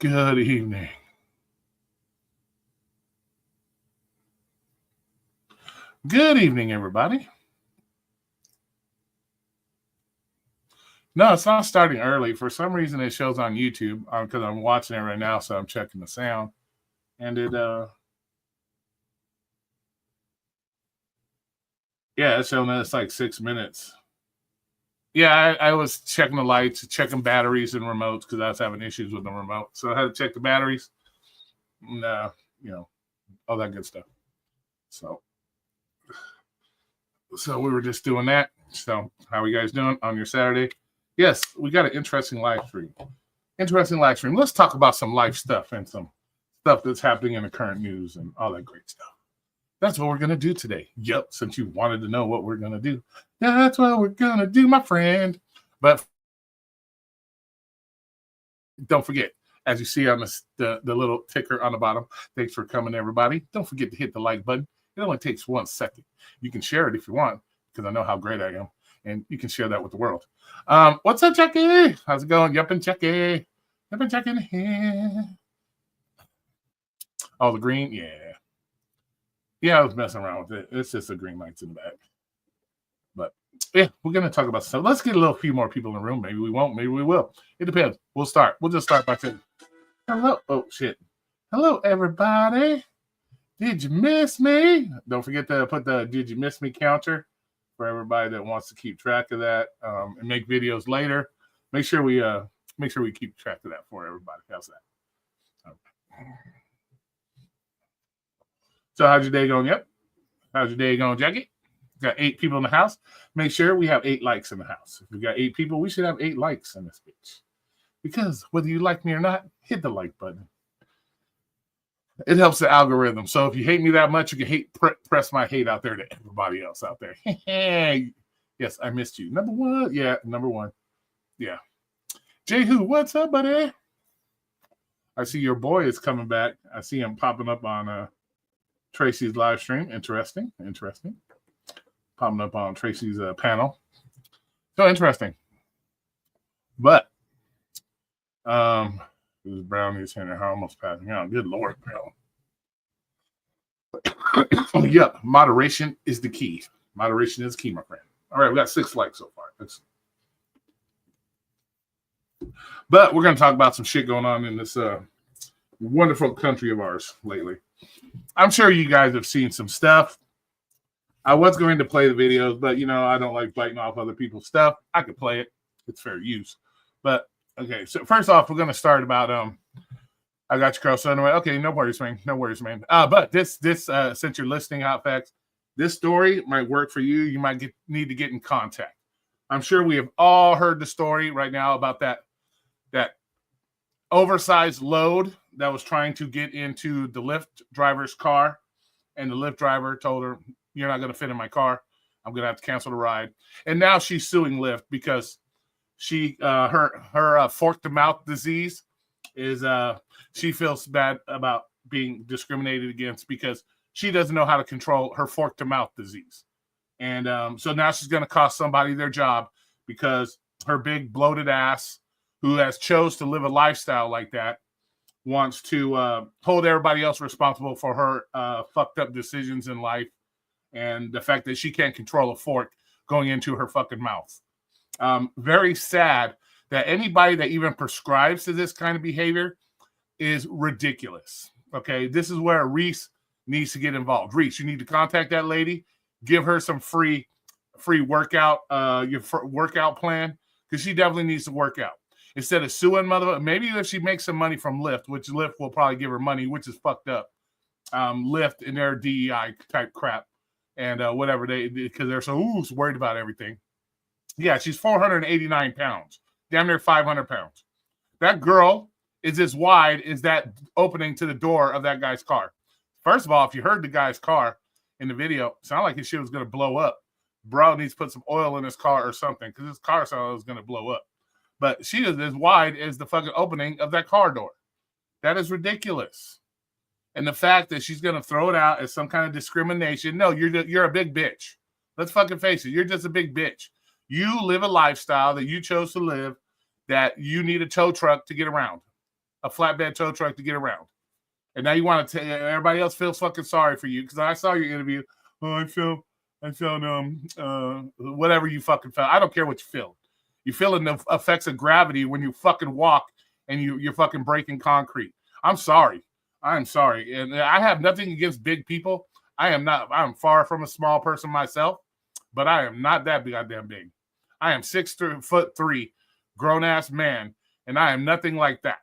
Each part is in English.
Good evening. Good evening, everybody. No, it's not starting early. For some reason, it shows on YouTube because I'm watching it right now, so I'm checking the sound. And it's showing that it's like 6 minutes. Yeah, I was checking the lights, checking batteries and remotes because I was having issues with the remote. So I had to check the batteries and, all that good stuff. So we were just doing that. So how are you guys doing on your Saturday? Yes, we got an interesting live stream. Let's talk about some life stuff and some stuff that's happening in the current news and all that great stuff. That's what we're going to do today. Yep, since you wanted to know what we're going to do. That's what we're going to do, my friend. But don't forget, as you see on the little ticker on the bottom, thanks for coming, everybody. Don't forget to hit the like button. It only takes 1 second. You can share it if you want, because I know how great I am. And you can share that with the world. What's up, Jackie? How's it going? Yup and Jackie. Yup and Jackie here. Oh, the green? Yeah. Yeah, I was messing around with it. It's just the green lights in the back. But yeah, we're going to talk about stuff. Let's get a few more people in the room. Maybe we won't. Maybe we will. It depends. We'll start. We'll just start by saying, hello. Oh, shit. Hello, everybody. Did you miss me? Don't forget to put the Did You Miss Me counter for everybody that wants to keep track of that and make videos later. Make sure we keep track of that for everybody. How's that? Okay. So how's your day going? Yep. How's your day going, Jackie? Got 8 people in the house. Make sure we have 8 likes in the house. If we got 8 people, we should have 8 likes in this bitch. Because whether you like me or not, hit the like button. It helps the algorithm. So if you hate me that much, you can press my hate out there to everybody else out there. Yes, I missed you. Number 1. Yeah, number 1. Yeah. Jehu, what's up, buddy? I see your boy is coming back. I see him popping up on Tracy's live stream. Interesting. Popping up on Tracy's panel. So interesting. But this brownies here, how almost passing out. Good Lord, bro. Yeah, moderation is the key. Moderation is key, my friend. All right, we got 6 likes so far. But we're going to talk about some shit going on in this wonderful country of ours lately. I'm sure you guys have seen some stuff. I was going to play the videos, but, I don't like biting off other people's stuff. I could play it. It's fair use. But, okay, so first off, we're going to start about I got you, Carl. So anyway, okay, no worries, man. But this since you're listening, Hot Facts, this story might work for you. You might need to get in contact. I'm sure we have all heard the story right now about that oversized load that was trying to get into the Lyft driver's car, and the Lyft driver told her, "You're not going to fit in my car. I'm going to have to cancel the ride." And now she's suing Lyft because she her fork to mouth disease is she feels bad about being discriminated against because she doesn't know how to control her fork to mouth disease. And so now she's going to cost somebody their job because her big bloated ass, who has chose to live a lifestyle like that, wants to hold everybody else responsible for her fucked up decisions in life and the fact that she can't control a fork going into her fucking mouth. Very sad that anybody that even prescribes to this kind of behavior is ridiculous. Okay, this is where Reese needs to get involved. Reese, you need to contact that lady, give her some free workout, your workout plan, because she definitely needs to work out. Instead of suing maybe if she makes some money from Lyft, which Lyft will probably give her money, which is fucked up. Lyft and their DEI type crap and whatever because they're so worried about everything. Yeah, she's 489 pounds, damn near 500 pounds. That girl is as wide as that opening to the door of that guy's car. First of all, if you heard the guy's car in the video, it sounded like his shit was going to blow up. Bro needs to put some oil in his car or something because his car sounded like it was going to blow up. But she is as wide as the fucking opening of that car door. That is ridiculous. And the fact that she's going to throw it out as some kind of discrimination. No, you're a big bitch. Let's fucking face it. You're just a big bitch. You live a lifestyle that you chose to live that you need a tow truck to get around. a flatbed tow truck to get around. And now you want to everybody else feels fucking sorry for you because I saw your interview. Oh, I felt whatever you fucking felt. I don't care what you feel. You feel the effects of gravity when you fucking walk and you're fucking breaking concrete. I'm sorry. I'm sorry. And I have nothing against big people. I'm far from a small person myself, but I am not that goddamn big. I am 6'3", grown ass man, and I am nothing like that.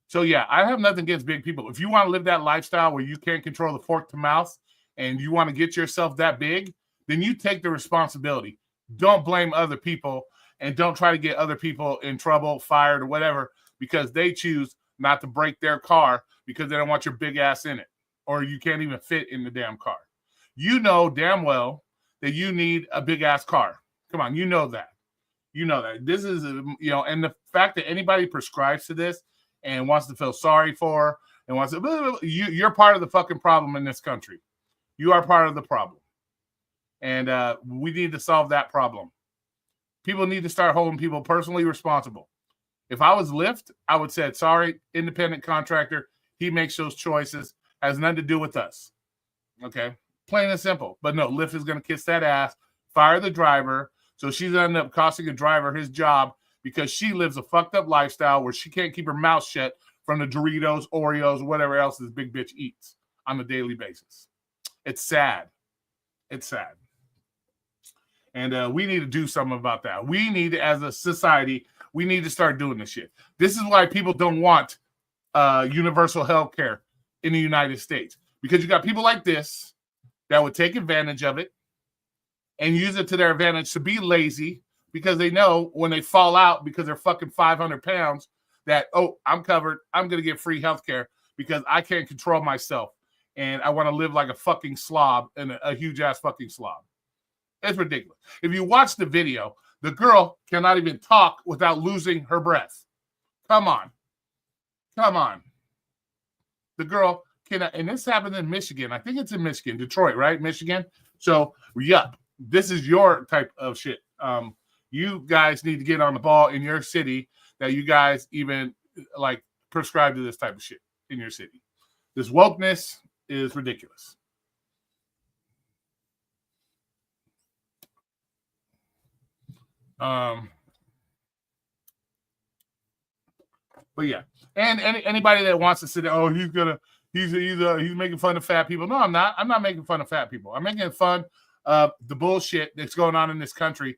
So yeah, I have nothing against big people. If you want to live that lifestyle where you can't control the fork to mouth and you want to get yourself that big, then you take the responsibility. Don't blame other people and don't try to get other people in trouble, fired, or whatever because they choose not to break their car because they don't want your big ass in it or you can't even fit in the damn car. You know damn well that you need a big ass car. Come on, you know that. You know that. This is, and the fact that anybody prescribes to this and wants to feel sorry for and wants to, you're part of the fucking problem in this country. You are part of the problem. And we need to solve that problem. People need to start holding people personally responsible. If I was Lyft, I would say, sorry, independent contractor, he makes those choices, has nothing to do with us. Okay? Plain and simple. But no, Lyft is going to kiss that ass, fire the driver, so she's going to end up costing a driver his job because she lives a fucked up lifestyle where she can't keep her mouth shut from the Doritos, Oreos, whatever else this big bitch eats on a daily basis. It's sad. It's sad. And we need to do something about that. We need, as a society, we need to start doing this shit. This is why people don't want universal health care in the United States. Because you got people like this that would take advantage of it and use it to their advantage to be lazy because they know when they fall out because they're fucking 500 pounds that, oh, I'm covered. I'm going to get free health care because I can't control myself. And I want to live like a fucking slob and a huge-ass fucking slob. It's ridiculous. If you watch the video, the girl cannot even talk without losing her breath. Come on. Come on. The girl cannot, and this happened in Michigan. I think it's in Michigan, Detroit, right? Michigan. So, yup, this is your type of shit. You guys need to get on the ball in your city that you guys even like prescribe to this type of shit in your city. This wokeness is ridiculous. But yeah, and anybody that wants to sit there, oh, he's making fun of fat people. No, I'm not. I'm not making fun of fat people. I'm making fun of the bullshit that's going on in this country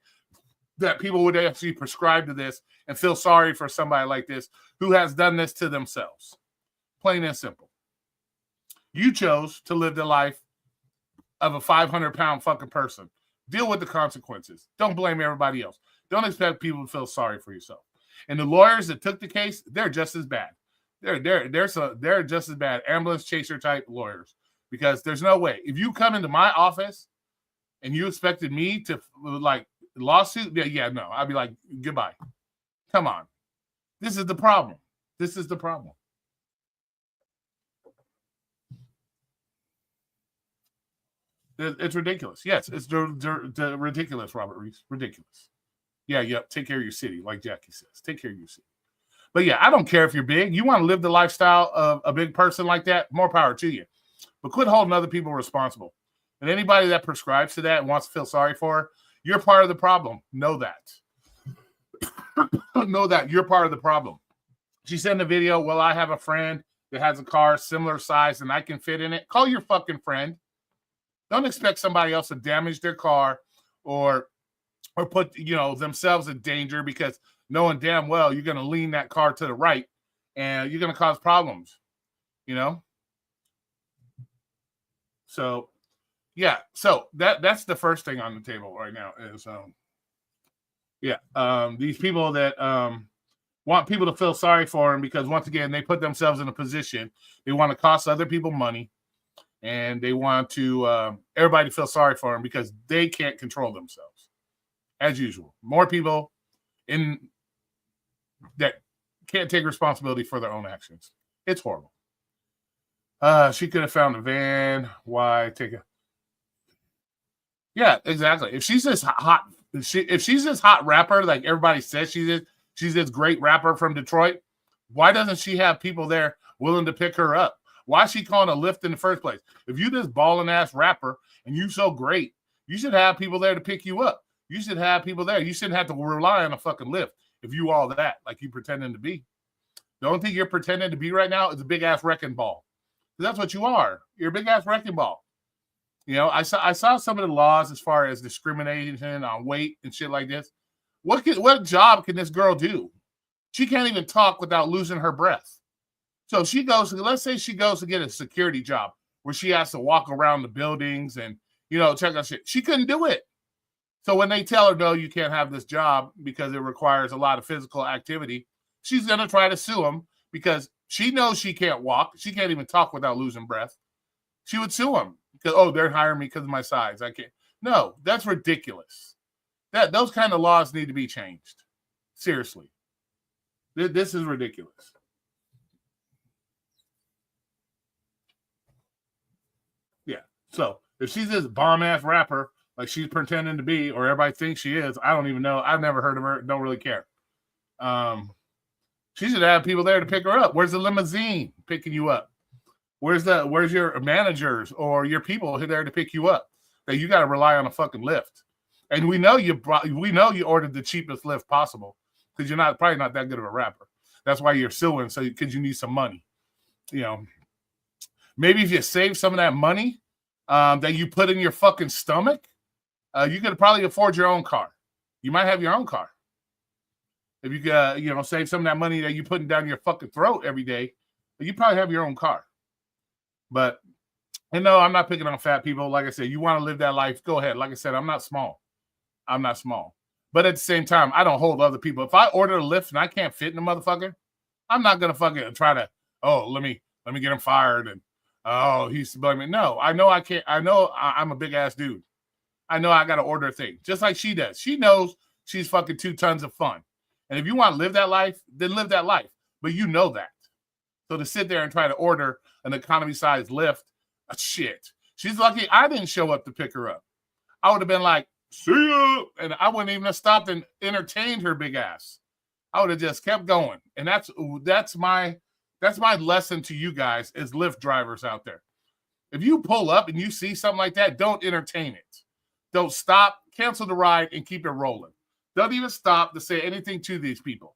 that people would actually prescribe to this and feel sorry for somebody like this who has done this to themselves. Plain and simple. You chose to live the life of a 500-pound fucking person. Deal with the consequences. Don't blame everybody else. Don't expect people to feel sorry for yourself. And the lawyers that took the case, they're just as bad. They're just as bad ambulance chaser type lawyers because there's no way. If you come into my office and you expected me to like lawsuit, no, I'd be like, goodbye. Come on. This is the problem. This is the problem. It's ridiculous. Yes, it's ridiculous, Robert Reese. Ridiculous. Yeah, take care of your city, like Jackie says. Take care of your city. But yeah, I don't care if you're big. You want to live the lifestyle of a big person like that, more power to you. But quit holding other people responsible. And anybody that prescribes to that and wants to feel sorry for her, you're part of the problem. Know that. Know that you're part of the problem. She said in the video, well, I have a friend that has a car similar size and I can fit in it. Call your fucking friend. Don't expect somebody else to damage their car or put, themselves in danger because knowing damn well you're going to lean that car to the right and you're going to cause problems, So, yeah. So that's the first thing on the table right now is, these people that want people to feel sorry for them because, once again, they put themselves in a position. They want to cost other people money. And they want to everybody feel sorry for them because they can't control themselves. As usual. More people that can't take responsibility for their own actions. It's horrible. She could have found a van. Why take a... Yeah, exactly. If she's this hot rapper like everybody says she is, She's this great rapper from Detroit. Why doesn't she have people there willing to pick her up? Why is she calling a Lyft in the first place? If you this balling ass rapper and you so great, you should have people there to pick you up. You should have people there. You shouldn't have to rely on a fucking Lyft if you all that, like you pretending to be. The only thing you're pretending to be right now is a big ass wrecking ball. That's what you are. You're a big ass wrecking ball. You know, I saw some of the laws as far as discrimination on weight and shit like this. What job can this girl do? She can't even talk without losing her breath. So she goes, let's say she goes to get a security job where she has to walk around the buildings and, you know, check out shit. She couldn't do it. So when they tell her, no, you can't have this job because it requires a lot of physical activity, she's going to try to sue them because she knows she can't walk. She can't even talk without losing breath. She would sue them because, oh, they're hiring me because of my size. I can't. No, that's ridiculous. Those kind of laws need to be changed. Seriously. This is ridiculous. Yeah. So if she's this bomb-ass rapper like she's pretending to be, or everybody thinks she is, I don't even know. I've never heard of her. Don't really care. She should have people there to pick her up. Where's the limousine picking you up? Where's your managers or your people there to pick you up? That you got to rely on a fucking Lyft. And we know you ordered the cheapest Lyft possible because you're probably not that good of a rapper. That's why you're suing, because you need some money. You know, maybe if you save some of that money that you put in your fucking stomach, you could probably afford your own car. You might have your own car. If you save some of that money that you're putting down your fucking throat every day, you probably have your own car. But, and no, I'm not picking on fat people. Like I said, you want to live that life, go ahead. Like I said, I'm not small. But at the same time, I don't hold other people. If I order a Lyft and I can't fit in the motherfucker, I'm not going to fucking try to, let me get him fired. And, he's blaming. No, I know I can't. I know I'm a big ass dude. I know I got to order a thing just like she does. She knows she's fucking 2 tons of fun. And if you want to live that life, then live that life. But you know that. So to sit there and try to order an economy-sized Lyft, shit. She's lucky I didn't show up to pick her up. I would have been like, see ya, and I wouldn't even have stopped and entertained her big ass. I would have just kept going. And that's my lesson to you guys as Lyft drivers out there. If you pull up and you see something like that, don't entertain it. Don't stop, cancel the ride, and keep it rolling. Don't even stop to say anything to these people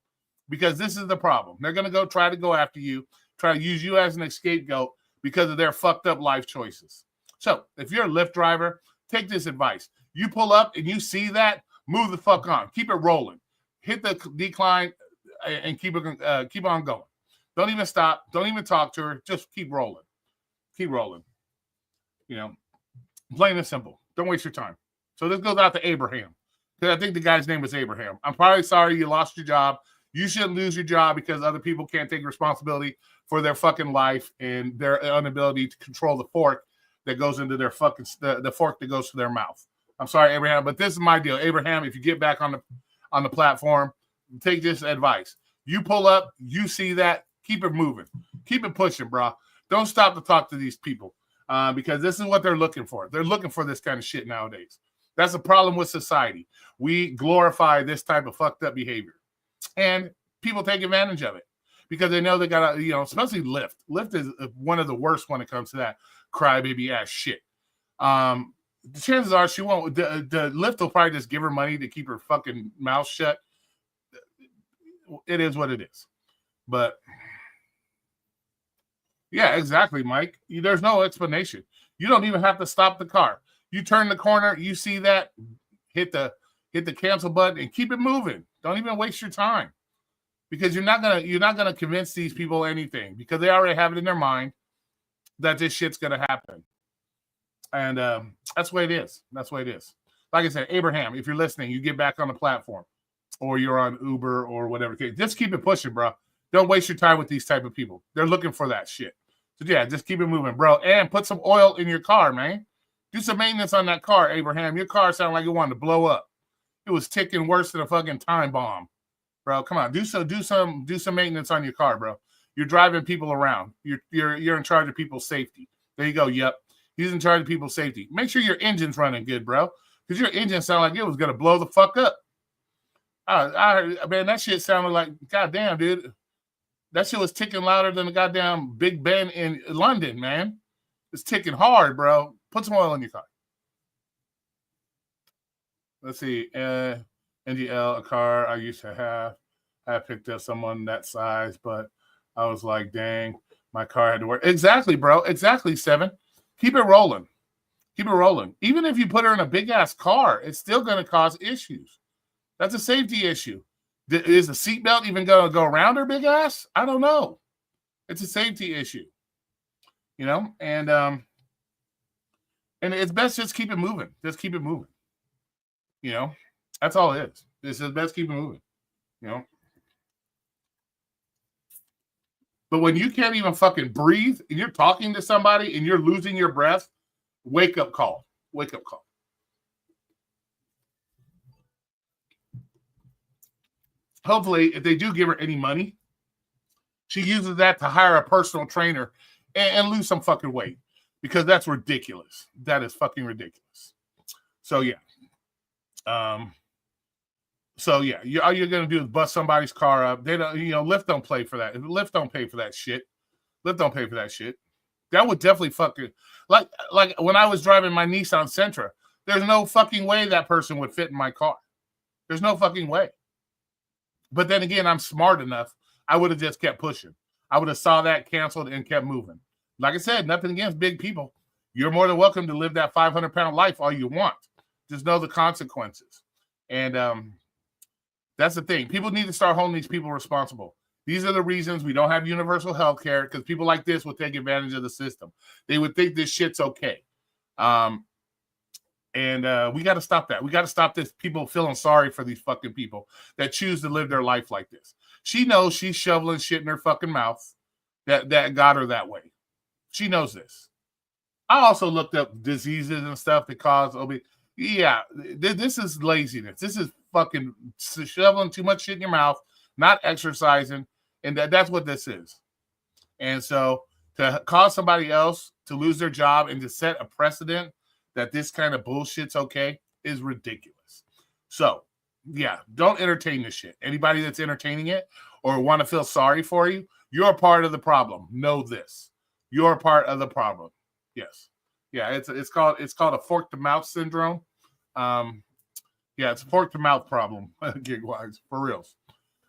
because this is the problem. They're going to try to go after you, try to use you as an scapegoat because of their fucked up life choices. So if you're a Lyft driver, take this advice. You pull up and you see that, move the fuck on. Keep it rolling. Hit the decline and keep on going. Don't even stop. Don't even talk to her. Just keep rolling. Keep rolling. You know, plain and simple. Don't waste your time. So this goes out to Abraham. Because I think the guy's name was Abraham. I'm probably sorry you lost your job. You shouldn't lose your job because other people can't take responsibility for their fucking life and their inability to control the fork that goes into their fucking the fork that goes to their mouth. I'm sorry, Abraham, but this is my deal. Abraham, if you get back on the platform, take this advice. You pull up, you see that, keep it moving. Keep it pushing, bro. Don't stop to talk to these people because this is what they're looking for. They're looking for this kind of shit nowadays. That's a problem with society. We glorify this type of fucked up behavior. And people take advantage of it because they know they got to, especially Lyft. Lyft is one of the worst when it comes to that crybaby ass shit. The chances are she won't. The Lyft will probably just give her money to keep her fucking mouth shut. It is what it is. But yeah, exactly, Mike. There's no explanation. You don't even have to stop the car. You turn the corner, you see that, hit the cancel button and keep it moving. Don't even waste your time. Because you're not gonna convince these people anything because they already have it in their mind that this shit's gonna happen. And that's the way it is. That's the way it is. Like I said, Abraham, if you're listening, you get back on the platform or you're on Uber or whatever. Just keep it pushing, bro. Don't waste your time with these type of people. They're looking for that shit. So yeah, just keep it moving, bro. And put some oil in your car, man. Do some maintenance on that car, Abraham. Your car sounded like it wanted to blow up. It was ticking worse than a fucking time bomb, bro. Come on, do some maintenance on your car, bro. You're driving people around. You're in charge of people's safety. There you go. Yep, he's in charge of people's safety. Make sure your engine's running good, bro, because your engine sounded like it was gonna blow the fuck up. Man, that shit sounded like, goddamn, dude. That shit was ticking louder than the goddamn Big Ben in London, man. It's ticking hard, bro. Put some oil in your car. Let's see. NGL, a car I used to have. I picked up someone that size, but I was like, dang, my car had to work. Exactly, bro. Exactly, 7. Keep it rolling. Keep it rolling. Even if you put her in a big-ass car, it's still going to cause issues. That's a safety issue. Is the seatbelt even going to go around her big ass? I don't know. It's a safety issue. You know? And it's best just keep it moving. Just keep it moving. You know? That's all it is. It's best keep it moving. You know? But when you can't even fucking breathe and you're talking to somebody and you're losing your breath, wake up call. Wake up call. Hopefully, if they do give her any money, she uses that to hire a personal trainer and lose some fucking weight, because that's ridiculous. That is fucking ridiculous. So, yeah. All you're going to do is bust somebody's car up. They don't, Lyft don't play for that. Lyft don't pay for that shit. Lyft don't pay for that shit. That would definitely fucking, like when I was driving my Nissan Sentra, there's no fucking way that person would fit in my car. There's no fucking way. But then again, I'm smart enough. I would have just kept pushing. I would have saw that, canceled, and kept moving. Like I said, nothing against big people. You're more than welcome to live that 500-pound life all you want. Just know the consequences. And that's the thing. People need to start holding these people responsible. These are the reasons we don't have universal health care, because people like this will take advantage of the system. They would think this shit's okay. And we got to stop that. We got to stop this people feeling sorry for these fucking people that choose to live their life like this. She knows she's shoveling shit in her fucking mouth that got her that way. She knows this. I also looked up diseases and stuff that cause obesity. Yeah, this is laziness. This is fucking shoveling too much shit in your mouth, not exercising, and that's what this is. And so to cause somebody else to lose their job and to set a precedent that this kind of bullshit's okay is ridiculous. So, yeah, don't entertain this shit. Anybody that's entertaining it or want to feel sorry for you, you're part of the problem. Know this. You're part of the problem. Yes. Yeah, it's called a fork to mouth syndrome. Yeah, it's a fork to mouth problem, gig-wise, for reals.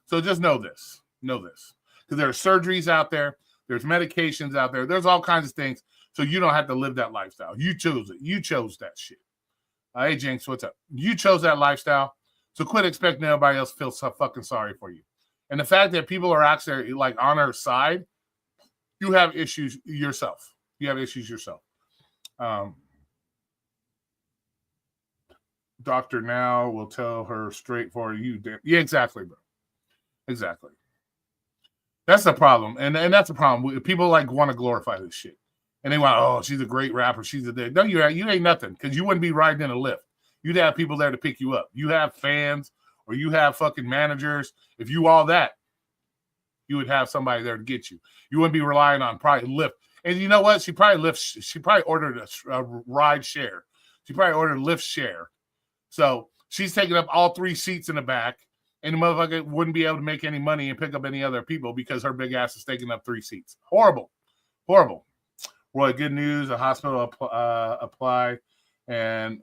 So just know this. Know this. Because there are surgeries out there. There's medications out there. There's all kinds of things. So you don't have to live that lifestyle. You chose it. You chose that shit. Hey, Jinx, what's up? You chose that lifestyle. So quit expecting everybody else to feel so fucking sorry for you. And the fact that people are actually like on her side, you have issues yourself. You have issues yourself. Doctor now will tell her straightforward. Yeah, exactly, bro. Exactly. That's the problem. And that's the problem. People like want to glorify this shit. And they want, oh, she's a great rapper. She's a dick. No, you ain't nothing, because you wouldn't be riding in a Lyft. You'd have people there to pick you up. You have fans, or you have fucking managers. If you all that, you would have somebody there to get you. You wouldn't be relying on probably Lyft. And you know what? She probably ordered a ride share. She probably ordered Lyft share. So she's taking up all 3 seats in the back, and the motherfucker wouldn't be able to make any money and pick up any other people because her big ass is taking up 3 seats. Horrible. Horrible. Roy, good news. A hospital apply and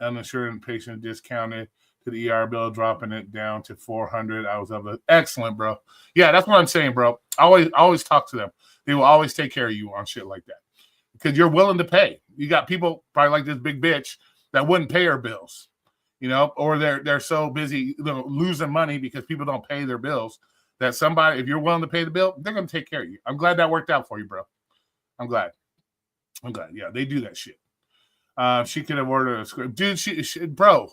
uninsured patient discounted to the ER bill, dropping it down to $400. I was up. Excellent, bro. Yeah, that's what I'm saying, bro. Always talk to them. They will always take care of you on shit like that, because you're willing to pay. You got people probably like this big bitch that wouldn't pay her bills, or they're so busy losing money because people don't pay their bills, that somebody, if you're willing to pay the bill, they're going to take care of you. I'm glad that worked out for you, bro. I'm glad. Yeah, they do that shit. She could have ordered a script. Dude, she bro.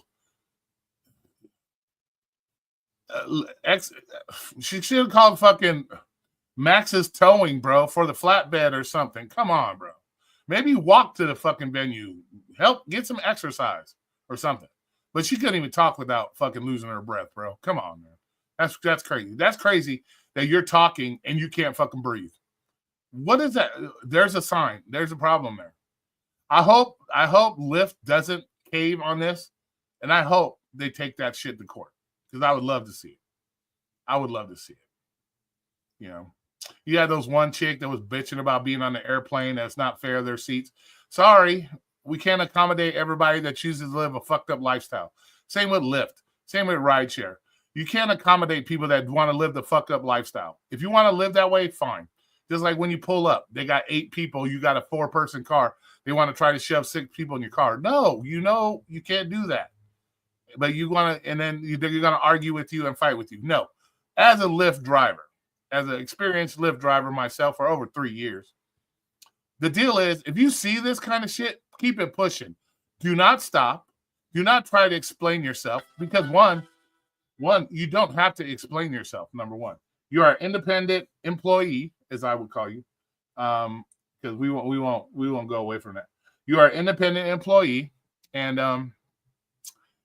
She should have called fucking Max's Towing, bro, for the flatbed or something. Come on, bro. Maybe walk to the fucking venue. Help get some exercise or something. But she couldn't even talk without fucking losing her breath, bro. Come on, man. That's crazy. That's crazy that you're talking and you can't fucking breathe. What is that? There's a sign. There's a problem there. I hope Lyft doesn't cave on this, and I hope they take that shit to court. because I would love to see it. I would love to see it. You know, you had those one chick that was bitching about being on the airplane. That's not fair. Their seats. Sorry, we can't accommodate everybody that chooses to live a fucked up lifestyle. Same with Lyft. Same with rideshare. You can't accommodate people that want to live the fucked up lifestyle. If you want to live that way, fine. Just like when you pull up, they got 8 people, you got a 4-person car. They want to try to shove 6 people in your car. No, you can't do that. But you want to, and then they're going to argue with you and fight with you. No. As a Lyft driver, as an experienced Lyft driver myself for over 3 years, the deal is, if you see this kind of shit, keep it pushing. Do not stop. Do not try to explain yourself, because one, you don't have to explain yourself. Number one, you are an independent employee, as I would call you, because we won't go away from that. You are an independent employee, and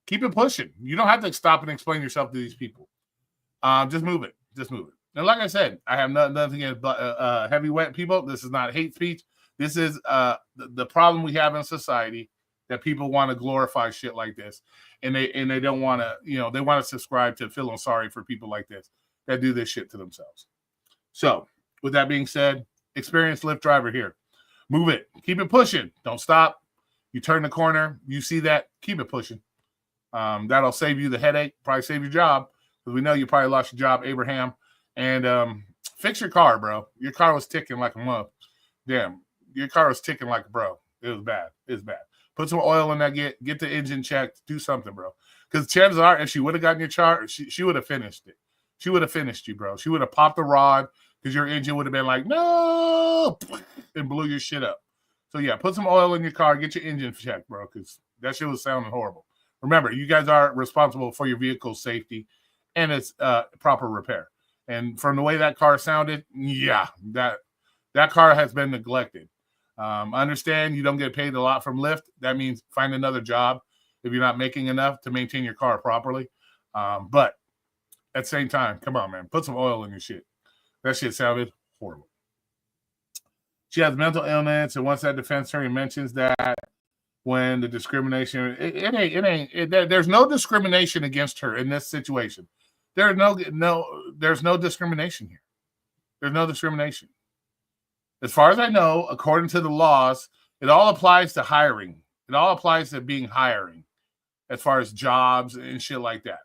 keep it pushing. You don't have to stop and explain yourself to these people. Just move it. And like I said, I have nothing against heavyweight people. This is not hate speech. This is the problem we have in society, that people want to glorify shit like this, and they don't want to, they want to subscribe to feeling sorry for people like this that do this shit to themselves. So, with that being said, experienced Lyft driver here. Move it. Keep it pushing. Don't stop. You turn the corner. You see that. Keep it pushing. That'll save you the headache. Probably save your job, because we know you probably lost your job, Abraham. And fix your car, bro. Your car was ticking like a month. Damn. Your car was ticking like a bro. It was bad. It's bad. Put some oil in that. Get the engine checked. Do something, bro. Because chances are, if she would have gotten your chart, she would have finished it. She would have finished you, bro. She would have popped the rod, because your engine would have been like, no, and blew your shit up. So, yeah, put some oil in your car. Get your engine checked, bro, because that shit was sounding horrible. Remember, you guys are responsible for your vehicle's safety and its proper repair. And from the way that car sounded, yeah, that car has been neglected. I understand you don't get paid a lot from Lyft. That means find another job if you're not making enough to maintain your car properly. But at the same time, come on, man, put some oil in your shit. That shit sounded horrible. She has mental illness, and once that defense attorney mentions that, when the discrimination, there's no discrimination against her in this situation. There's no discrimination here. There's no discrimination. As far as I know, according to the laws, it all applies to hiring. It all applies to being hiring, as far as jobs and shit like that.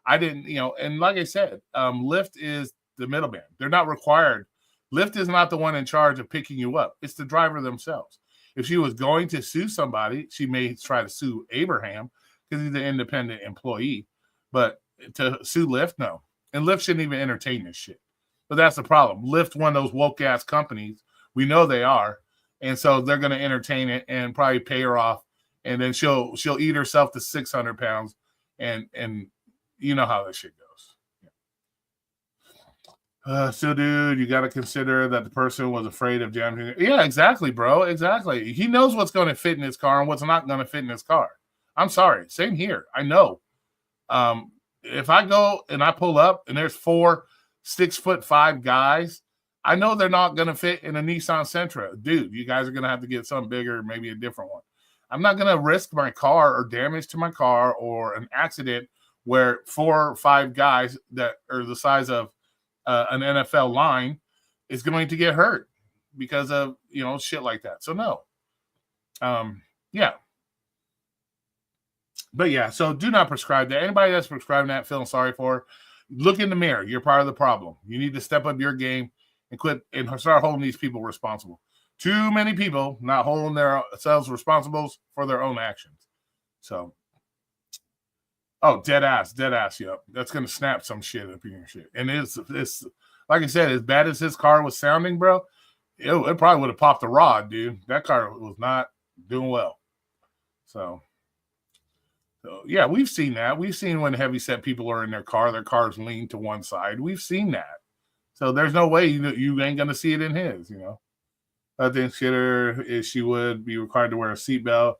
I didn't, and like I said, Lyft is the middleman. They're not required. Lyft is not the one in charge of picking you up. It's the driver themselves. If she was going to sue somebody, she may try to sue Abraham, because he's an independent employee. But to sue Lyft, no. And Lyft shouldn't even entertain this shit. But that's the problem. Lyft, one of those woke-ass companies. We know they are. And so they're going to entertain it and probably pay her off. And then she'll eat herself to 600 pounds. And you know how this shit goes. So, dude, you got to consider that the person was afraid of damaging it. Yeah, exactly, bro. Exactly. He knows what's going to fit in his car and what's not going to fit in his car. I'm sorry. Same here. I know. If I go and I pull up and there's 4 6'5" guys, I know they're not going to fit in a Nissan Sentra. Dude, you guys are going to have to get something bigger, maybe a different one. I'm not going to risk my car or damage to my car or an accident where 4 or 5 guys that are the size of an NFL line is going to get hurt because of, shit like that. So no. Yeah. But yeah, so do not prescribe that. Anybody that's prescribing that, feeling sorry for, look in the mirror. You're part of the problem. You need to step up your game and quit and start holding these people responsible. Too many people not holding themselves responsible for their own actions. So, dead ass. Yep. That's going to snap some shit up in your shit. And it's like I said, as bad as his car was sounding, bro, it probably would have popped the rod, dude. That car was not doing well. So yeah, we've seen that. We've seen when heavyset people are in their cars lean to one side. We've seen that. So there's no way you ain't going to see it in his, I think she would be required to wear a seatbelt.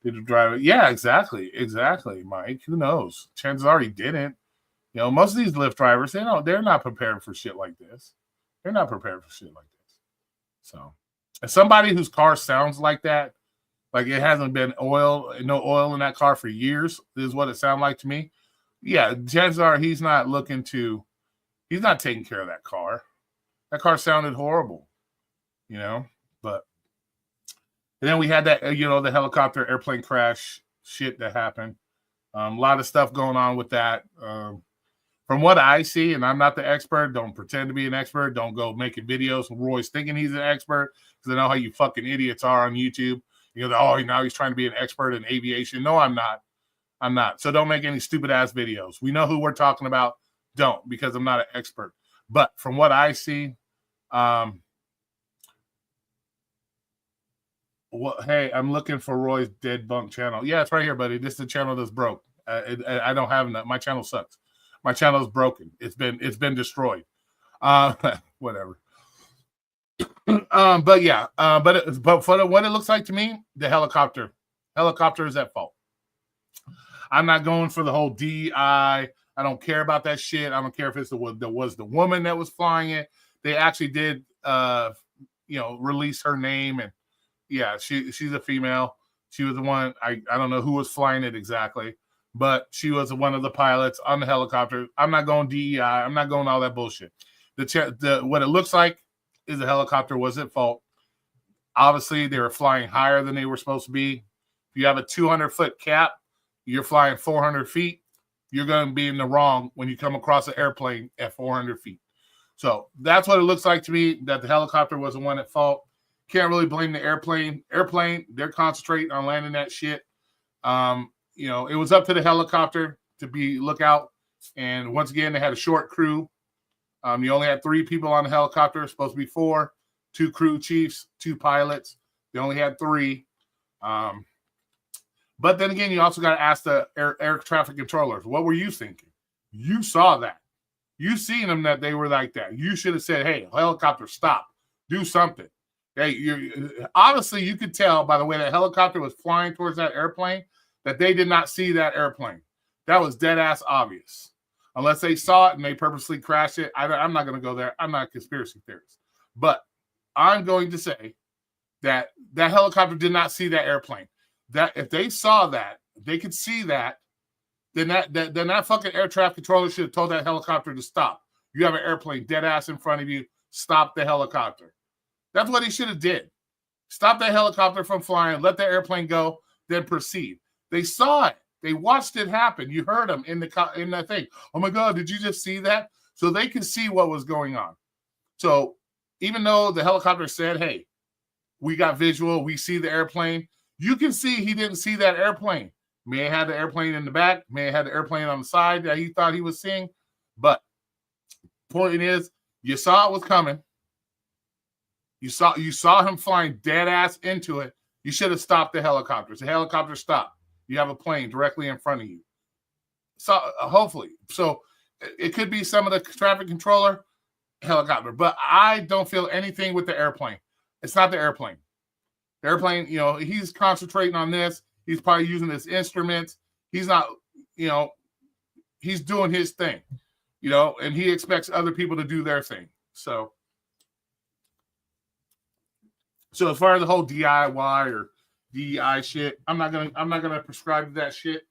Did the driver? Yeah, exactly, Mike. Who knows? Chances are he didn't. Most of these Lyft drivers, they're not prepared for shit like this. They're not prepared for shit like this. So, as somebody whose car sounds like that, like it hasn't been no oil in that car for years, is what it sounded like to me. Yeah, chances are he's not taking care of that car. That car sounded horrible, but and then we had that, the helicopter airplane crash shit that happened. A lot of stuff going on with that. From what I see, and I'm not the expert, don't pretend to be an expert. Don't go making videos with Roy's thinking he's an expert, because I know how you fucking idiots are on YouTube. Now he's trying to be an expert in aviation. No, I'm not. I'm not. So don't make any stupid ass videos. We know who we're talking about. Don't, because I'm not an expert. But from what I see, hey, I'm looking for Roy's Dead Bunk channel. Yeah, it's right here, buddy. This is the channel that's broke. I don't have enough. My channel sucks. My channel is broken. It's been destroyed. Whatever. But yeah. But for what it looks like to me, the helicopter is at fault. I'm not going for the whole DEI. I don't care about that shit. I don't care if there was the woman that was flying it. They actually did, release her name, and yeah, she's a female. She was the one. I don't know who was flying it exactly, but she was one of the pilots on the helicopter. I'm not going DEI. I'm not going all that bullshit. What it looks like is the helicopter was at fault. Obviously, they were flying higher than they were supposed to be. If you have a 200-foot cap, you're flying 400 feet. You're going to be in the wrong when you come across an airplane at 400 feet. So that's what it looks like to me, that the helicopter was the one at fault. Can't really blame the airplane. They're concentrating on landing that shit. It was up to the helicopter to look out. And once again, they had a short crew. You only had 3 people on the helicopter, supposed to be 4, 2 crew chiefs, 2 pilots. They only had 3. But then again, you also got to ask the air traffic controllers, what were you thinking? You saw that. You seen them that they were like that. You should have said, hey, helicopter, stop. Do something. Hey, obviously, you could tell by the way that helicopter was flying towards that airplane that they did not see that airplane. That was dead ass obvious. Unless they saw it and they purposely crashed it. I'm not going to go there. I'm not a conspiracy theorist. But I'm going to say that helicopter did not see that airplane. That if they saw that, they could see that, then that fucking air traffic controller should have told that helicopter to stop. You have an airplane dead ass in front of you. Stop the helicopter. That's what he should have did. Stop that helicopter from flying. Let the airplane go. Then proceed. They saw it. They watched it happen. You heard them in that thing. Oh my God, did you just see that? So they could see what was going on. So even though the helicopter said, hey, we got visual, we see the airplane, you can see he didn't see that airplane. May have had the airplane in the back, may have had the airplane on the side that he thought he was seeing. But point is, you saw it was coming. You saw him flying dead ass into it. You should have stopped the helicopter. The helicopter stopped. You have a plane directly in front of you. So hopefully. So it could be some of the traffic controller helicopter, but I don't feel anything with the airplane. It's not the airplane. The airplane, he's concentrating on this. He's probably using his instruments. He's not, he's doing his thing, and he expects other people to do their thing. So as far as the whole DIY or DEI shit, I'm not gonna prescribe that shit.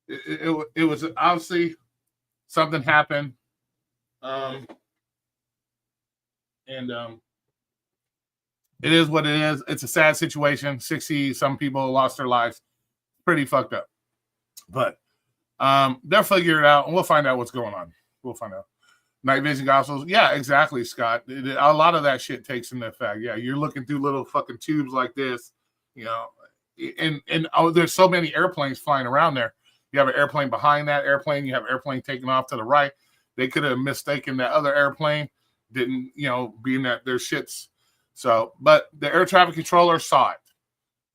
It was obviously something happened, and it is what it is. It's a sad situation. 60 some people lost their lives. Pretty fucked up, but they'll figure it out, and we'll find out what's going on. We'll find out. Night vision goggles. Yeah, exactly, Scott. A lot of that shit takes into effect. Yeah, you're looking through little fucking tubes like this, and there's so many airplanes flying around there. You have an airplane behind that airplane. You have an airplane taking off to the right. They could have mistaken that other airplane. Didn't, being that their shits. So, but the air traffic controller saw it.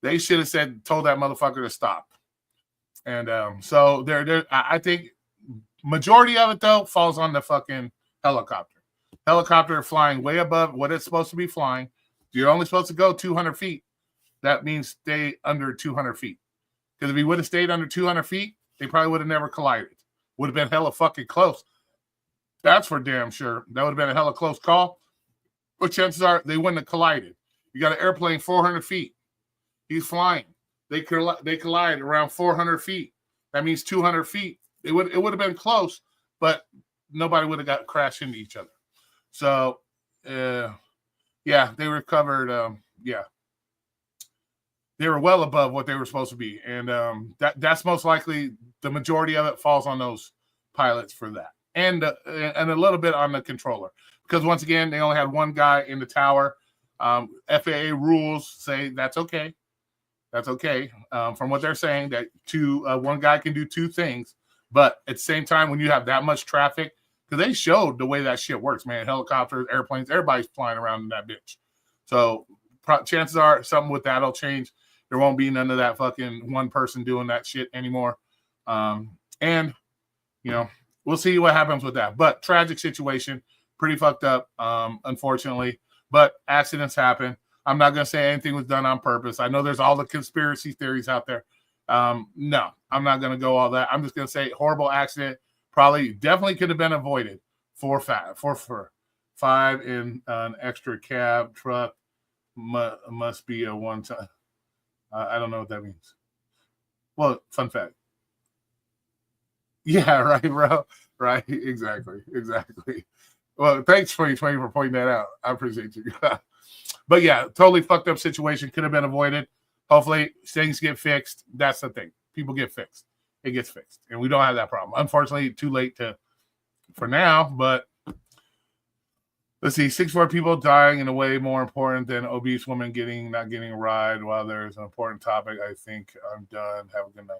They should have told that motherfucker to stop. And so I think majority of it though falls on the fucking helicopter. Helicopter flying way above what it's supposed to be flying. You're only supposed to go 200 feet. That means stay under 200 feet. Because if he would have stayed under 200 feet, they probably would have never collided. Would have been hella fucking close. That's for damn sure. That would have been a hella close call. But chances are they wouldn't have collided. You got an airplane 400 feet. He's flying. They collide around 400 feet. That means 200 feet. It would have been close, but nobody would have got crashed into each other. So, yeah, they recovered. Yeah, they were well above what they were supposed to be, and that's most likely the majority of it falls on those pilots for that, and a little bit on the controller, because once again they only had one guy in the tower. FAA rules say that's okay. That's okay. From what they're saying, that one guy can do two things, but at the same time, when you have that much traffic, because they showed the way that shit works, man. Helicopters, airplanes, everybody's flying around in that bitch. So chances are something with that'll change. There won't be none of that fucking one person doing that shit anymore. And we'll see what happens with that. But tragic situation, pretty fucked up, unfortunately. But accidents happen. I'm not going to say anything was done on purpose. I know there's all the conspiracy theories out there. No, I'm not going to go all that. I'm just going to say horrible accident. Definitely could have been avoided. 4 for 5 in an extra cab truck must be a one time. I don't know what that means. Well, fun fact. Yeah, right, bro. Right, exactly. Well, thanks 2020 for pointing that out. I appreciate you. But yeah, totally fucked up situation. Could have been avoided. Hopefully things get fixed. That's the thing. People get fixed. It gets fixed. And we don't have that problem. Unfortunately, too late for now, but let's see. 64 people dying in a way more important than obese women not getting a ride. While there's an important topic, I think I'm done. Have a good night.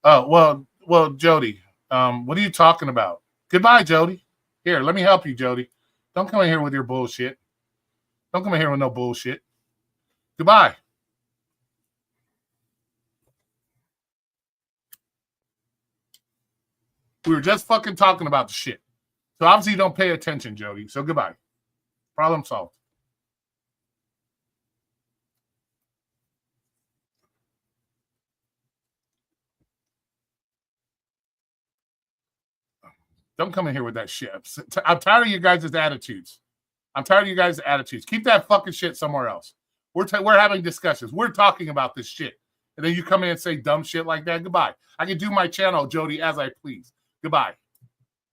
Oh, well, Jody, what are you talking about? Goodbye, Jody. Here, let me help you, Jody. Don't come in here with your bullshit. Don't come in here with no bullshit. Goodbye. We were just fucking talking about the shit. So obviously you don't pay attention, Jody. So goodbye. Problem solved. Don't come in here with that shit. I'm tired of you guys' attitudes. Keep that fucking shit somewhere else. We're having discussions. We're talking about this shit. And then you come in and say dumb shit like that. Goodbye. I can do my channel, Jody, as I please. Goodbye.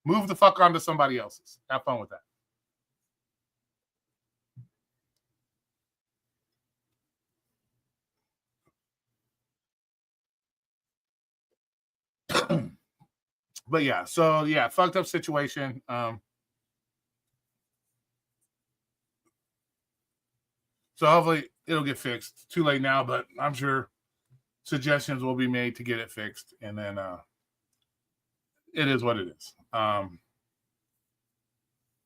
Move the fuck on to somebody else's. Have fun with that. But yeah, so yeah, fucked up situation. So hopefully it'll get fixed. Too late now, but I'm sure suggestions will be made to get it fixed, and then it is what it is.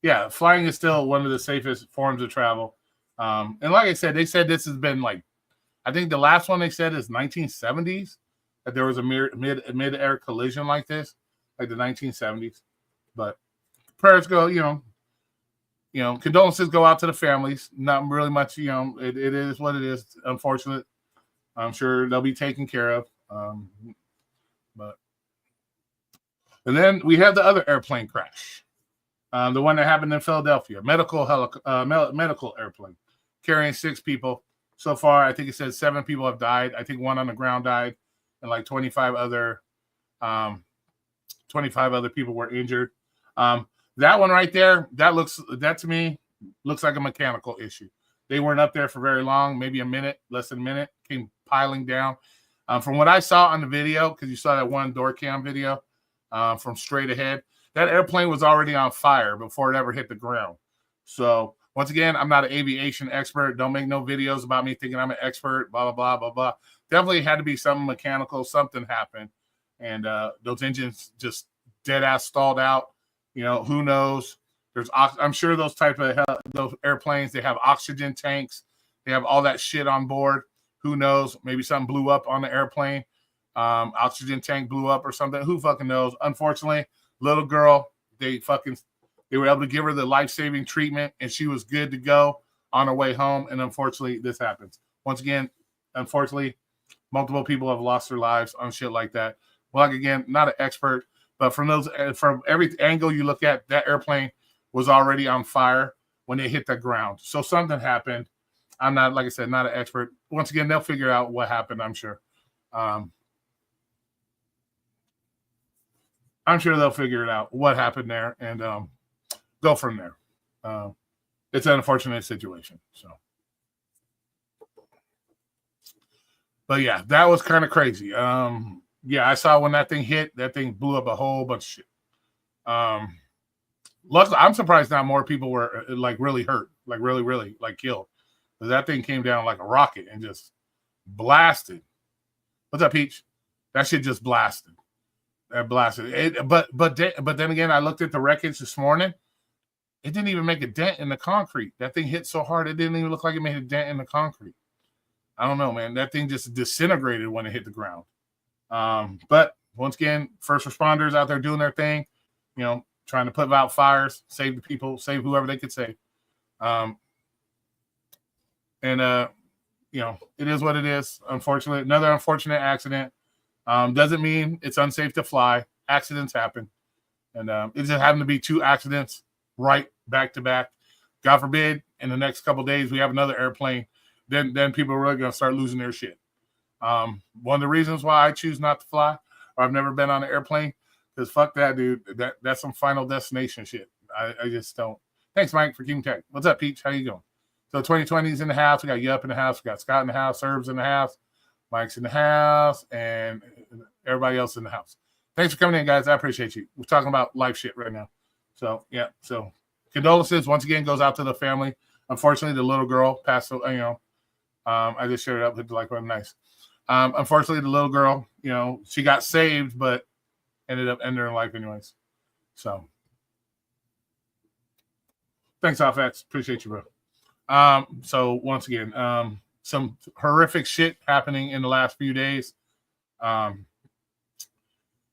Yeah, flying is still one of the safest forms of travel. And like I said, they said this has been I think the last one they said is 1970s, that there was a mid-air collision like this, like the 1970s. But prayers go, condolences go out to the families. Not really much, it is what it is. Unfortunate. I'm sure they'll be taken care of. And then we have the other airplane crash, the one that happened in Philadelphia, medical airplane carrying 6 people. So far, I think it says 7 people have died. I think 1 on the ground died, and 25 other people were injured. That one right there, that to me looks like a mechanical issue. They weren't up there for very long, maybe a minute, less than a minute, came piling down. From what I saw on the video, because you saw that one door cam video from straight ahead, that airplane was already on fire before it ever hit the ground. So once again, I'm not an aviation expert. Don't make no videos about me thinking I'm an expert, blah, blah, blah, blah, blah. Definitely had to be something mechanical. Something happened. And those engines just dead ass stalled out. Who knows? I'm sure those type of those airplanes, they have oxygen tanks. They have all that shit on board. Who knows? Maybe something blew up on the airplane. Oxygen tank blew up or something. Who fucking knows? Unfortunately, little girl, they were able to give her the life-saving treatment, and she was good to go on her way home. And unfortunately, this happens. Once again, unfortunately, multiple people have lost their lives on shit like that. Well, again, not an expert, but from every angle you look at, that airplane was already on fire when they hit the ground. So something happened. I'm not, like I said, not an expert. Once again, they'll figure out what happened, I'm sure. I'm sure they'll figure it out, what happened there, and go from there. It's an unfortunate situation. So, but yeah, that was kind of crazy. Yeah, I saw when that thing hit, that thing blew up a whole bunch of shit. Luckily, I'm surprised not more people were like really hurt, like really like killed. Because that thing came down like a rocket and just blasted. What's up, Peach? That shit just blasted. That blasted. But then again, I looked at the wreckage this morning. It didn't even make a dent in the concrete. That thing hit so hard, it didn't even look like it made a dent in the concrete. I don't know, man. That thing just disintegrated when it hit the ground. But once again, first responders out there doing their thing, you know, trying to put out fires, save the people, save whoever they could save. You know, it is what it is. Unfortunately, another unfortunate accident. Doesn't mean it's unsafe to fly. Accidents happen. And it just happened to be 2 accidents right back to back. God forbid, in the next couple of days, we have another airplane. Then people are really going to start losing their shit. One of the reasons why I choose not to fly, or I've never been on an airplane, because fuck that, dude. That's some Final Destination shit. I just don't. Thanks, Mike, for keeping tech. What's up, Peach? How you going? So 2020's in the house. We got Yup in the house. We got Scott in the house. Serb's in the house. Mike's in the house. And everybody else in the house. Thanks for coming in, guys. I appreciate you. We're talking about life shit right now. So, yeah. So, condolences once again goes out to the family. Unfortunately, the little girl passed, you know. I just shared it up with the like button. Nice. Unfortunately, the little girl, you know, she got saved, but ended up ending her life anyways. So, thanks, Alfax. Appreciate you, bro. So once again, some horrific shit happening in the last few days.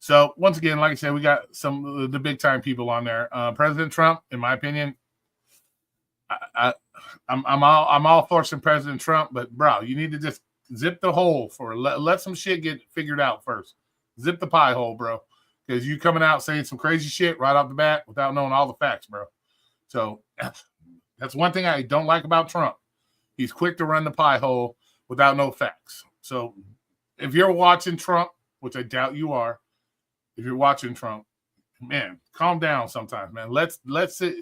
So once again, like I said, we got some of the big time people on there. President Trump, in my opinion, I'm all for some President Trump, but bro, you need to just zip the hole for let some shit get figured out first. Zip the pie hole, bro, because you coming out saying some crazy shit right off the bat without knowing all the facts, bro. So that's one thing I don't like about Trump. He's quick to run the pie hole without no facts. So if you're watching Trump, which I doubt you are, if you're watching Trump, man, calm down sometimes, man. Let's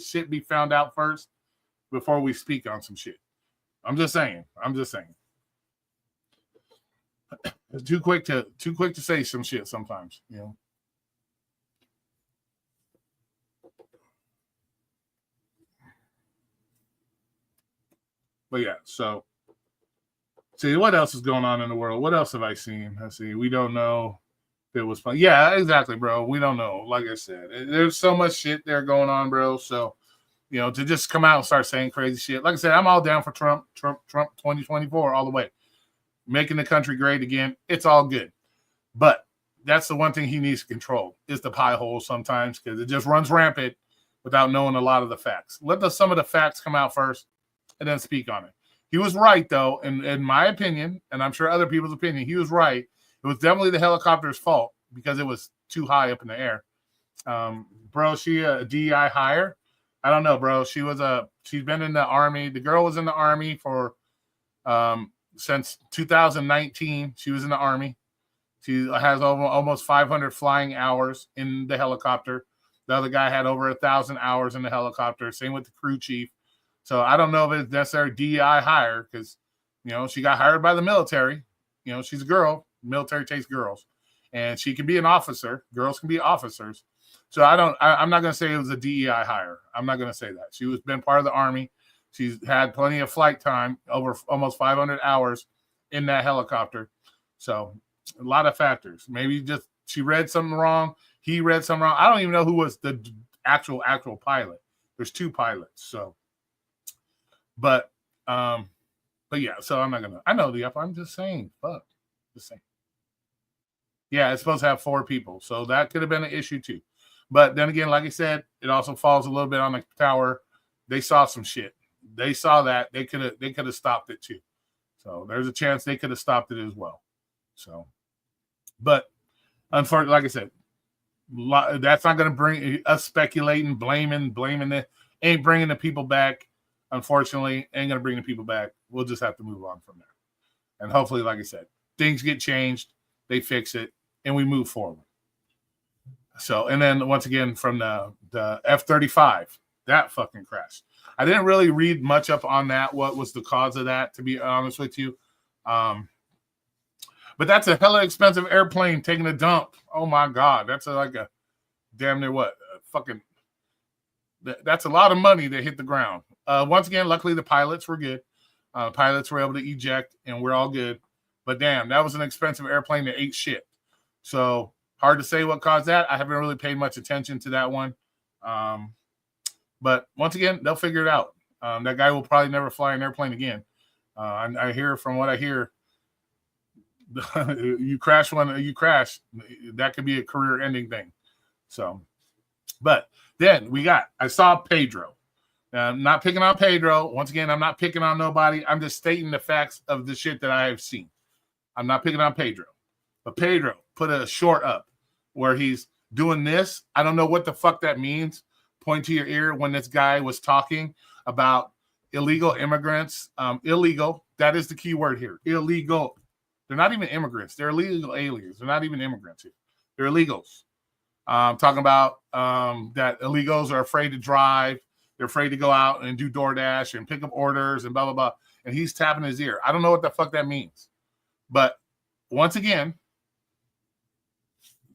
shit be found out first before we speak on some shit. I'm just saying. It's too quick to say some shit sometimes, you know. But yeah, so see what else is going on in the world. What else have I seen? Let's see. We don't know if it was fun. Yeah, exactly, bro. We don't know. Like I said, there's so much shit there going on, bro. So, you know, to just come out and start saying crazy shit. Like I said, I'm all down for Trump 2024 all the way. Making the country great again. It's all good. But that's the one thing he needs to control is the pie hole sometimes, because it just runs rampant without knowing a lot of the facts. Let some of the facts come out first and then speak on it. He was right, though, in my opinion, and I'm sure other people's opinion, he was right. It was definitely the helicopter's fault because it was too high up in the air. Bro, she a DEI hire? I don't know, bro. She's been in the Army. The girl was in the Army for since 2019. She was in the Army. She has almost 500 flying hours in the helicopter. The other guy had over 1,000 hours in the helicopter. Same with the crew chief. So I don't know if it's necessarily DEI hire because, you know, she got hired by the military. You know, she's a girl. Military takes girls. And she can be an officer. Girls can be officers. So I'm not going to say it was a DEI hire. I'm not going to say that. She was been part of the Army. She's had plenty of flight time, over almost 500 hours in that helicopter. So a lot of factors. Maybe just she read something wrong. He read something wrong. I don't even know who was the actual pilot. There's 2 pilots. So, but yeah, so I'm not gonna. I know I'm just saying. Fuck, just saying. Yeah, it's supposed to have 4 people, so that could have been an issue too. But then again, like I said, it also falls a little bit on the tower. They saw some shit. They saw that they could have stopped it too. So there's a chance they could have stopped it as well. So, but unfortunately, like I said, that's not going to bring us speculating, blaming it. Ain't bringing the people back. unfortunately, ain't going to bring the people back. We'll just have to move on from there. And hopefully, like I said, things get changed, they fix it, and we move forward. So, and then once again, from the F-35, that fucking crashed. I didn't really read much up on that, what was the cause of that, to be honest with you. But that's a hella expensive airplane taking a dump. Oh, my God. That's like a damn near what? That's a lot of money that hit the ground. Once again, luckily the pilots were good. Pilots were able to eject, and we're all good. But damn, that was an expensive airplane that ate shit. So hard to say what caused that. I haven't really paid much attention to that one. But once again, they'll figure it out. That guy will probably never fly an airplane again. I hear from what I hear, you crash, that could be a career-ending thing. So, but then I saw Pedro. I'm not picking on Pedro. Once again, I'm not picking on nobody. I'm just stating the facts of the shit that I have seen. I'm not picking on Pedro. But Pedro put a short up where he's doing this. I don't know what the fuck that means. Point to your ear when this guy was talking about illegal immigrants. Illegal. That is the key word here. Illegal. They're not even immigrants. They're illegal aliens. They're not even immigrants here. They're illegals. Talking about that illegals are afraid to drive. They're afraid to go out and do DoorDash and pick up orders and blah, blah, blah. And he's tapping his ear. I don't know what the fuck that means. But once again,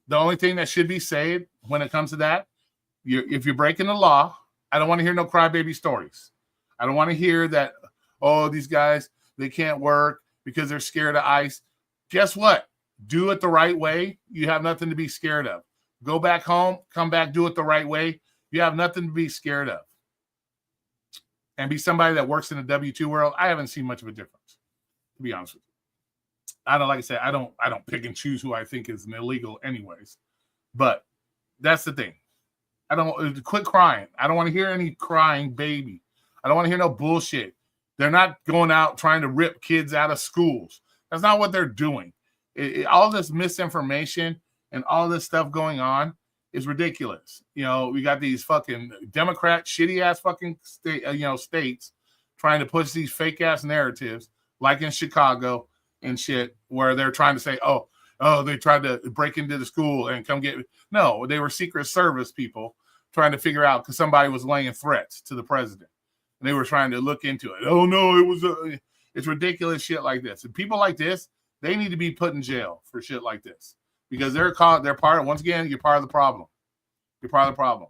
the only thing that should be said when it comes to that, if you're breaking the law, I don't want to hear no crybaby stories. I don't want to hear that, oh, these guys, they can't work because they're scared of ICE. Guess what? Do it the right way. You have nothing to be scared of. Go back home, come back, do it the right way. You have nothing to be scared of. And be somebody that works in the W-2 world. I haven't seen much of a difference, to be honest with you. Like I said, I don't pick and choose who I think is an illegal anyways. But that's the thing. Quit crying. I don't want to hear any crying baby. I don't want to hear no bullshit. They're not going out trying to rip kids out of schools. That's not what they're doing. All this misinformation and all this stuff going on is ridiculous. You know, we got these fucking Democrat shitty ass fucking states trying to push these fake ass narratives, like in Chicago and shit, where they're trying to say, oh, they tried to break into the school and come get me. No, they were Secret Service people trying to figure out because somebody was laying threats to the president. And they were trying to look into it. Oh, no, it's ridiculous shit like this. And people like this, they need to be put in jail for shit like this because they're part of, once again, you're part of the problem. You're part of the problem.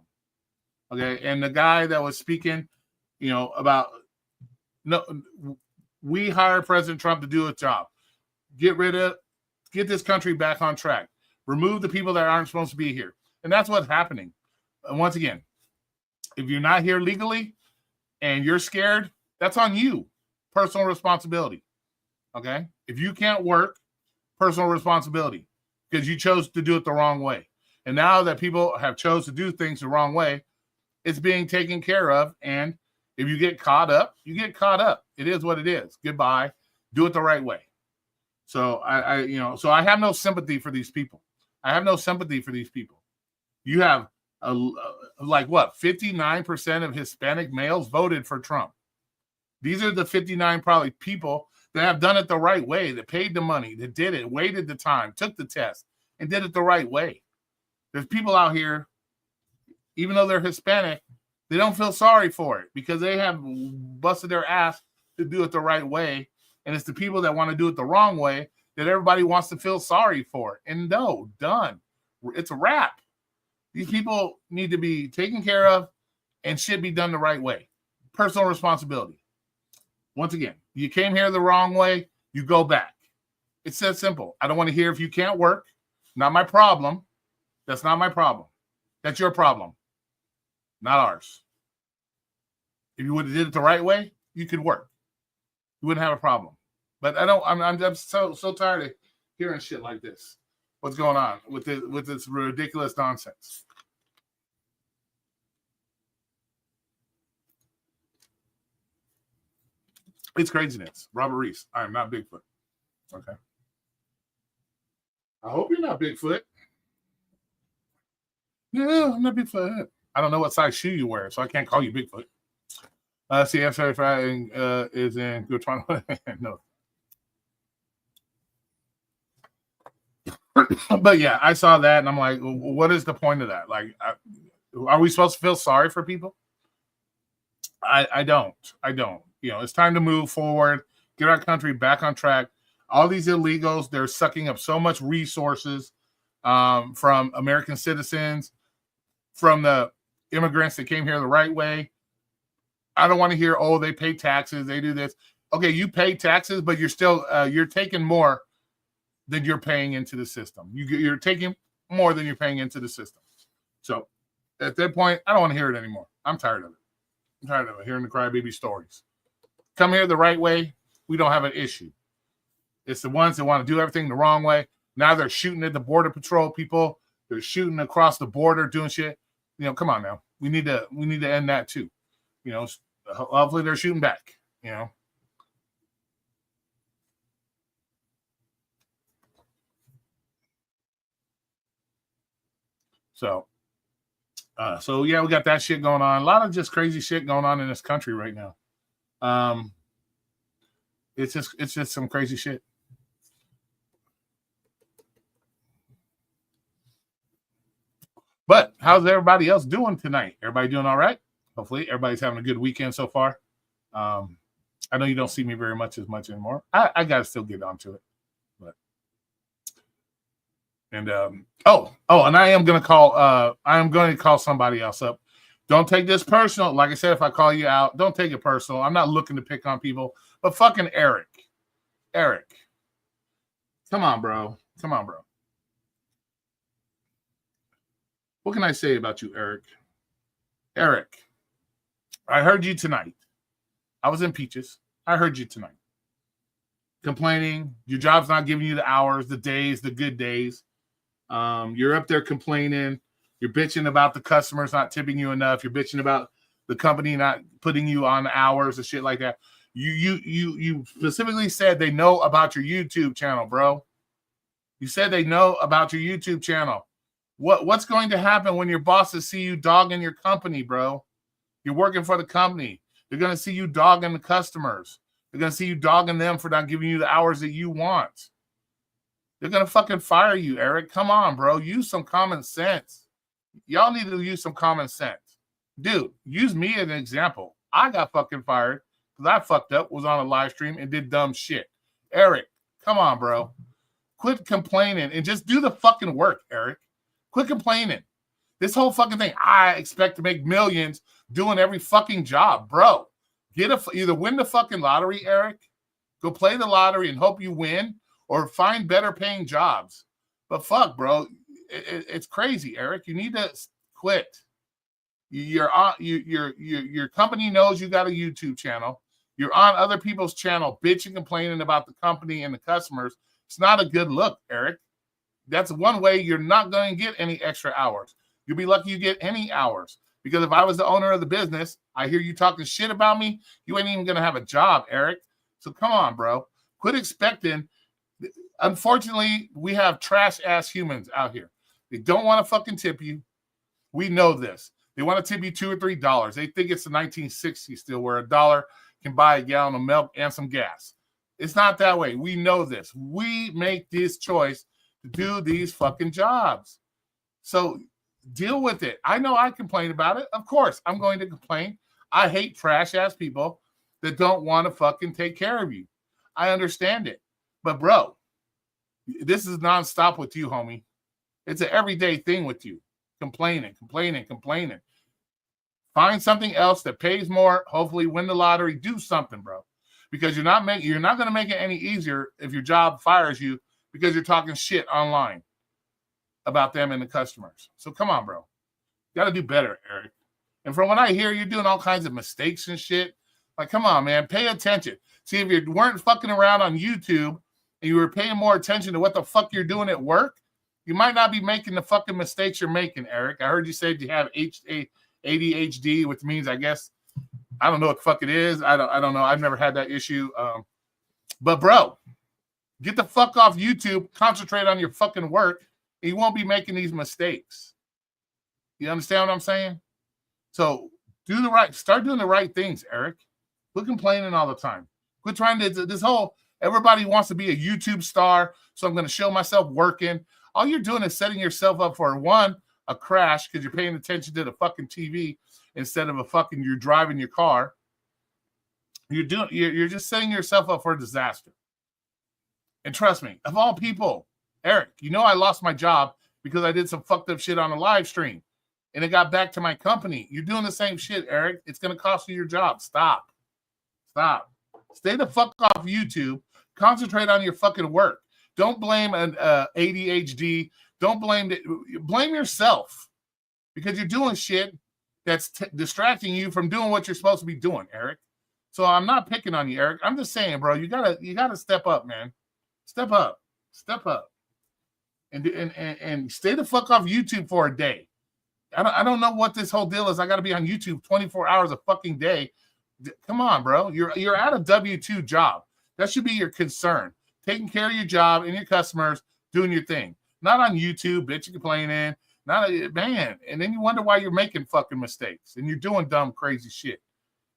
Okay. And the guy that was speaking, about, no, we hired President Trump to do a job. Get this country back on track. Remove the people that aren't supposed to be here. And that's what's happening. And once again, if you're not here legally and you're scared, that's on you. Personal responsibility. Okay? If you can't work, personal responsibility because you chose to do it the wrong way. And now that people have chose to do things the wrong way, it's being taken care of. And if you get caught up, you get caught up. It is what it is. Goodbye. Do it the right way. So so I have no sympathy for these people. I have no sympathy for these people. You have 59% of Hispanic males voted for Trump. These are the 59 probably people that have done it the right way, that paid the money, that did it, waited the time, took the test, and did it the right way. There's people out here, even though they're Hispanic, they don't feel sorry for it because they have busted their ass to do it the right way. And it's the people that want to do it the wrong way that everybody wants to feel sorry for. And no, done. It's a wrap. These people need to be taken care of and should be done the right way. Personal responsibility. Once again, you came here the wrong way, you go back. It's that simple. I don't want to hear if you can't work. Not my problem. That's not my problem. That's your problem. Not ours. If you would have did it the right way, you could work. You wouldn't have a problem. But I'm so tired of hearing shit like this. What's going on with this ridiculous nonsense? It's craziness. Robert Reese. I am not Bigfoot. Okay. I hope you're not Bigfoot. No, I'm not Bigfoot. I don't know what size shoe you wear, so I can't call you Bigfoot. CF35 is in Guatemala. No. But yeah, I saw that and I'm like, what is the point of that? Like, are we supposed to feel sorry for people? I don't. You know, it's time to move forward, get our country back on track. All these illegals, they're sucking up so much resources from American citizens, from the immigrants that came here the right way. I don't want to hear, oh, they pay taxes, they do this. Okay, you pay taxes, but you're still you're taking more than you're paying into the system. You're taking more than you're paying into the system. So at that point, I don't want to hear it anymore. I'm tired of it. I'm tired of it, hearing the crybaby stories. Come here the right way, we don't have an issue. It's the ones that want to do everything the wrong way. Now they're shooting at the border patrol people. They're shooting across the border, doing shit. You know, come on now. We need to end that too. You know, hopefully they're shooting back. You know. So yeah, we got that shit going on. A lot of just crazy shit going on in this country right now. It's just some crazy shit. But how's everybody else doing tonight? Everybody doing all right? Hopefully everybody's having a good weekend so far. I know you don't see me very much anymore. I gotta still get onto it. But and and I am going to call somebody else up. Don't take this personal. Like I said, if I call you out, don't take it personal. I'm not looking to pick on people, but fucking Eric. Come on, bro. What can I say about you, Eric? Eric, I heard you tonight. I was in Peaches. I heard you tonight. Complaining. Your job's not giving you the hours, the days, the good days. You're up there complaining. You're bitching about the customers not tipping you enough. You're bitching about the company not putting you on hours and shit like that. You specifically said they know about your YouTube channel, bro. You said they know about your YouTube channel. What's going to happen when your bosses see you dogging your company, bro? You're working for the company. They're going to see you dogging the customers. They're going to see you dogging them for not giving you the hours that you want. They're going to fucking fire you, Eric. Come on, bro. Use some common sense. Y'all need to use some common sense. Dude, use me as an example. I got fucking fired because I fucked up, was on a live stream, and did dumb shit. Eric, come on, bro. Quit complaining and just do the fucking work, Eric. Quit complaining. This whole fucking thing, I expect to make millions doing every fucking job, bro. Either win the fucking lottery, Eric, go play the lottery and hope you win, or find better paying jobs. But fuck, bro, it's crazy, Eric. You need to quit. Your company knows you got a YouTube channel. You're on other people's channel, bitching, complaining about the company and the customers. It's not a good look, Eric. That's one way you're not going to get any extra hours. You'll be lucky you get any hours. Because if I was the owner of the business, I hear you talking shit about me, you ain't even going to have a job, Eric. So come on, bro. Quit expecting. Unfortunately, we have trash-ass humans out here. They don't want to fucking tip you. We know this. They want to tip you $2 or $3. They think it's the 1960s still, where $1 can buy a gallon of milk and some gas. It's not that way. We know this. We make this choice to do these fucking jobs. So deal with it. I know I complain about it. Of course, I'm going to complain. I hate trash-ass people that don't want to fucking take care of you. I understand it. But, bro, this is nonstop with you, homie. It's an everyday thing with you. Complaining. Find something else that pays more. Hopefully win the lottery. Do something, bro. Because you're not going to make it any easier if your job fires you because you're talking shit online about them and the customers. So come on, bro. You got to do better, Eric. And from what I hear, you're doing all kinds of mistakes and shit. Like, come on, man. Pay attention. See, if you weren't fucking around on YouTube and you were paying more attention to what the fuck you're doing at work, you might not be making the fucking mistakes you're making, Eric. I heard you said you have ADHD, which means, I guess, I don't know what the fuck it is. I don't know. I've never had that issue. But, bro, get the fuck off YouTube. Concentrate on your fucking work. And you won't be making these mistakes. You understand what I'm saying? So Start doing the right things, Eric. Quit complaining all the time. Quit trying to, this whole, everybody wants to be a YouTube star, so I'm going to show myself working. All you're doing is setting yourself up for, one, a crash because you're paying attention to the fucking TV instead of you're driving your car. You're just setting yourself up for a disaster. And trust me, of all people, Eric, you know I lost my job because I did some fucked up shit on a live stream and it got back to my company. You're doing the same shit, Eric. It's going to cost you your job. Stop. Stay the fuck off YouTube. Concentrate on your fucking work. Don't blame an ADHD. Don't blame yourself because you're doing shit that's distracting you from doing what you're supposed to be doing, Eric. So I'm not picking on you, Eric. I'm just saying, bro, you gotta step up, man. Step up. And stay the fuck off YouTube for a day. I don't know what this whole deal is. I got to be on YouTube 24 hours a fucking day. Come on, bro. You're at a W-2 job. That should be your concern. Taking care of your job and your customers, doing your thing. Not on YouTube, bitching, complaining. Man. And then you wonder why you're making fucking mistakes and you're doing dumb, crazy shit.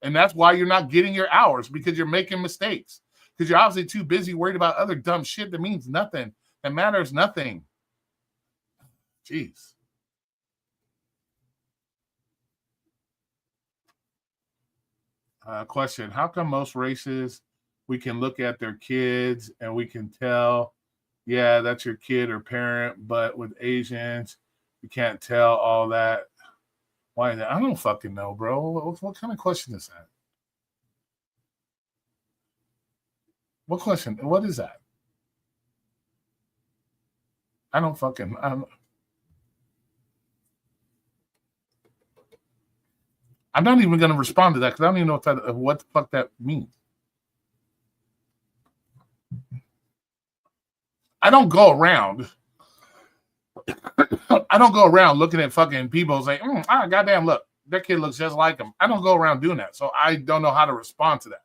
And that's why you're not getting your hours, because you're making mistakes. Because you're obviously too busy worried about other dumb shit that means nothing. That matters nothing. Jeez. Question. How come most races we can look at their kids and we can tell, yeah, that's your kid or parent, but with Asians, you can't tell all that? Why is that? I don't fucking know, bro. What kind of question is that? What question? What is that? I'm not even going to respond to that because I don't even know what the fuck that means. I don't go around looking at fucking people and say, goddamn, look, that kid looks just like him. I don't go around doing that. So I don't know how to respond to that.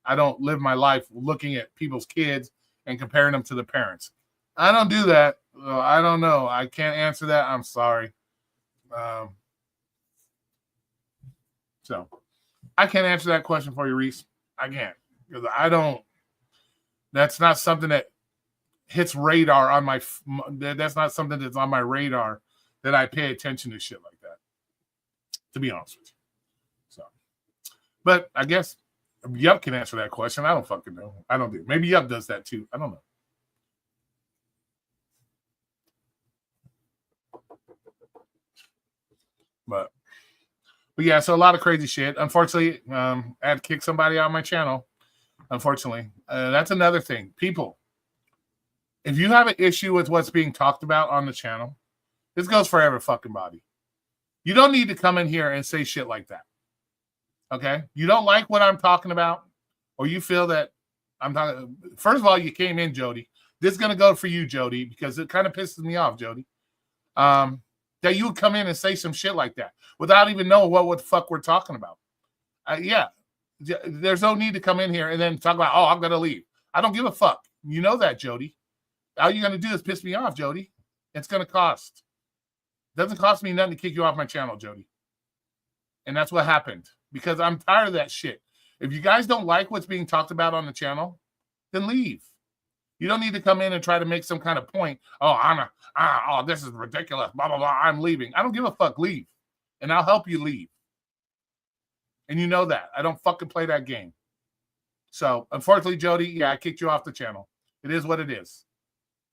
I don't live my life looking at people's kids and comparing them to the parents. I don't do that. I don't know. I can't answer that. I'm sorry. So I can't answer that question for you, Reese. I can't, because that's not something that hits radar on that's not something that's on my radar that I pay attention to shit like that, to be honest with you. So, but I guess Yup can answer that question. I don't fucking know. I don't do. Maybe Yup does that too. I don't know. But yeah, so a lot of crazy shit. Unfortunately, I had to kick somebody out of my channel. Unfortunately, that's another thing. People, if you have an issue with what's being talked about on the channel, this goes for every fucking body. You don't need to come in here and say shit like that. Okay? You don't like what I'm talking about, or you feel that I'm talking. First of all, you came in, Jody. This is going to go for you, Jody, because it kind of pisses me off, Jody. That you would come in and say some shit like that without even knowing what the fuck we're talking about. Yeah, there's no need to come in here and then talk about, I'm going to leave. I don't give a fuck. You know that, Jody. All you're going to do is piss me off, Jody. It's going to cost. It doesn't cost me nothing to kick you off my channel, Jody. And that's what happened, because I'm tired of that shit. If you guys don't like what's being talked about on the channel, then leave. You don't need to come in and try to make some kind of point. This is ridiculous. Blah, blah, blah. I'm leaving. I don't give a fuck. Leave. And I'll help you leave. And you know that. I don't fucking play that game. So, unfortunately, Jody, I kicked you off the channel. It is what it is.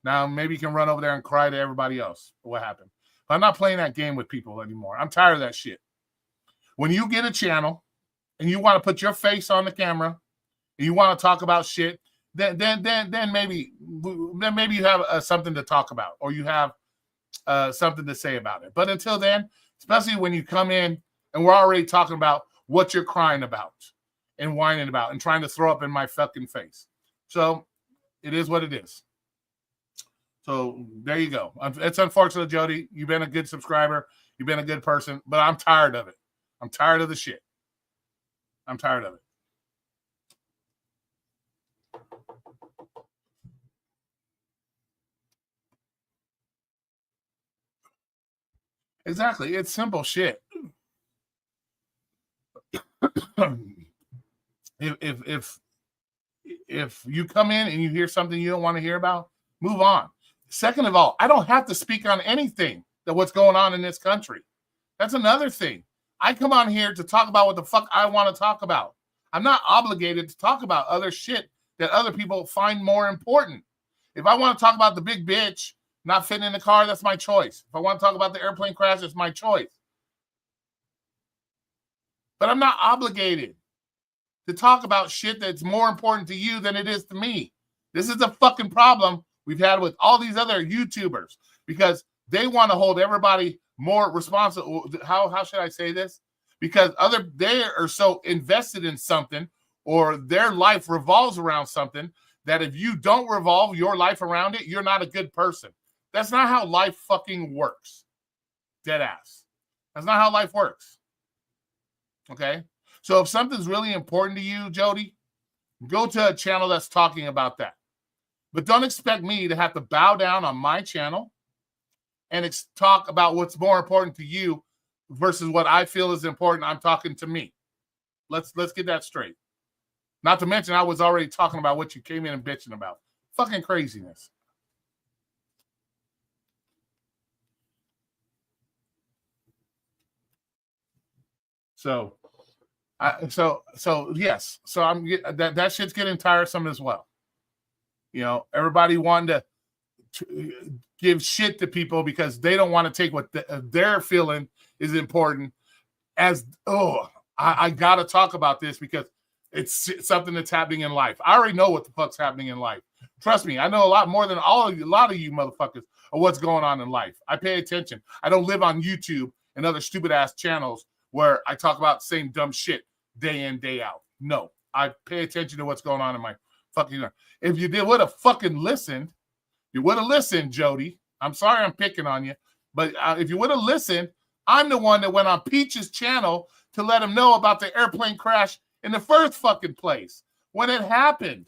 Now, maybe you can run over there and cry to everybody else for what happened. But I'm not playing that game with people anymore. I'm tired of that shit. When you get a channel and you want to put your face on the camera and you want to talk about shit, then maybe you have something to talk about, or you have something to say about it. But until then, especially when you come in and we're already talking about what you're crying about and whining about and trying to throw up in my fucking face. So it is what it is. So there you go. It's unfortunate, Jody. You've been a good subscriber. You've been a good person, but I'm tired of it. I'm tired of the shit. I'm tired of it. Exactly. It's simple shit. if you come in and you hear something you don't want to hear about, move on. Second of all, I don't have to speak on anything that what's going on in this country. That's another thing. I come on here to talk about what the fuck I want to talk about. I'm not obligated to talk about other shit that other people find more important. If I want to talk about the big bitch not fitting in the car, that's my choice. If I want to talk about the airplane crash, it's my choice. But I'm not obligated to talk about shit that's more important to you than it is to me. This is a fucking problem we've had with all these other YouTubers because they want to hold everybody more responsible. How should I say this? Because they are so invested in something or their life revolves around something that if you don't revolve your life around it, you're not a good person. That's not how life fucking works. Dead ass. That's not how life works. Okay? So if something's really important to you, Jody, go to a channel that's talking about that. But don't expect me to have to bow down on my channel and talk about what's more important to you versus what I feel is important. I'm talking to me. Let's get that straight. Not to mention, I was already talking about what you came in and bitching about. Fucking craziness. So yes. So I'm that shit's getting tiresome as well. You know, everybody wanting to give shit to people because they don't want to take what they're feeling is important. I got to talk about this because it's something that's happening in life. I already know what the fuck's happening in life. Trust me, I know a lot more than a lot of you motherfuckers of what's going on in life. I pay attention. I don't live on YouTube and other stupid ass channels where I talk about the same dumb shit day in, day out. No, I pay attention to what's going on in my fucking life. If you would have fucking listened, Jody. I'm sorry I'm picking on you, but if you would have listened, I'm the one that went on Peach's channel to let him know about the airplane crash in the first fucking place when it happened.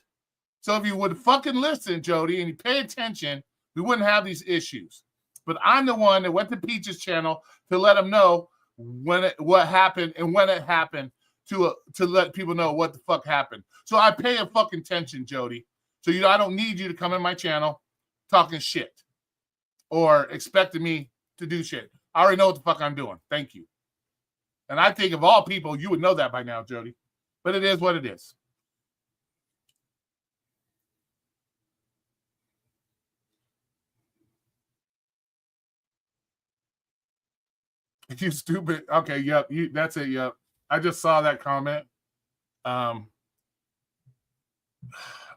So if you would fucking listen, Jody, and you pay attention, we wouldn't have these issues. But I'm the one that went to Peach's channel to let him know what happened and when it happened to let people know what the fuck happened. So I pay a fucking attention, Jody. So I don't need you to come in my channel talking shit or expecting me to do shit. I already know what the fuck I'm doing. Thank you. And I think of all people, you would know that by now, Jody. But it is what it is. You stupid. Okay, yep. That's it. Yep. I just saw that comment.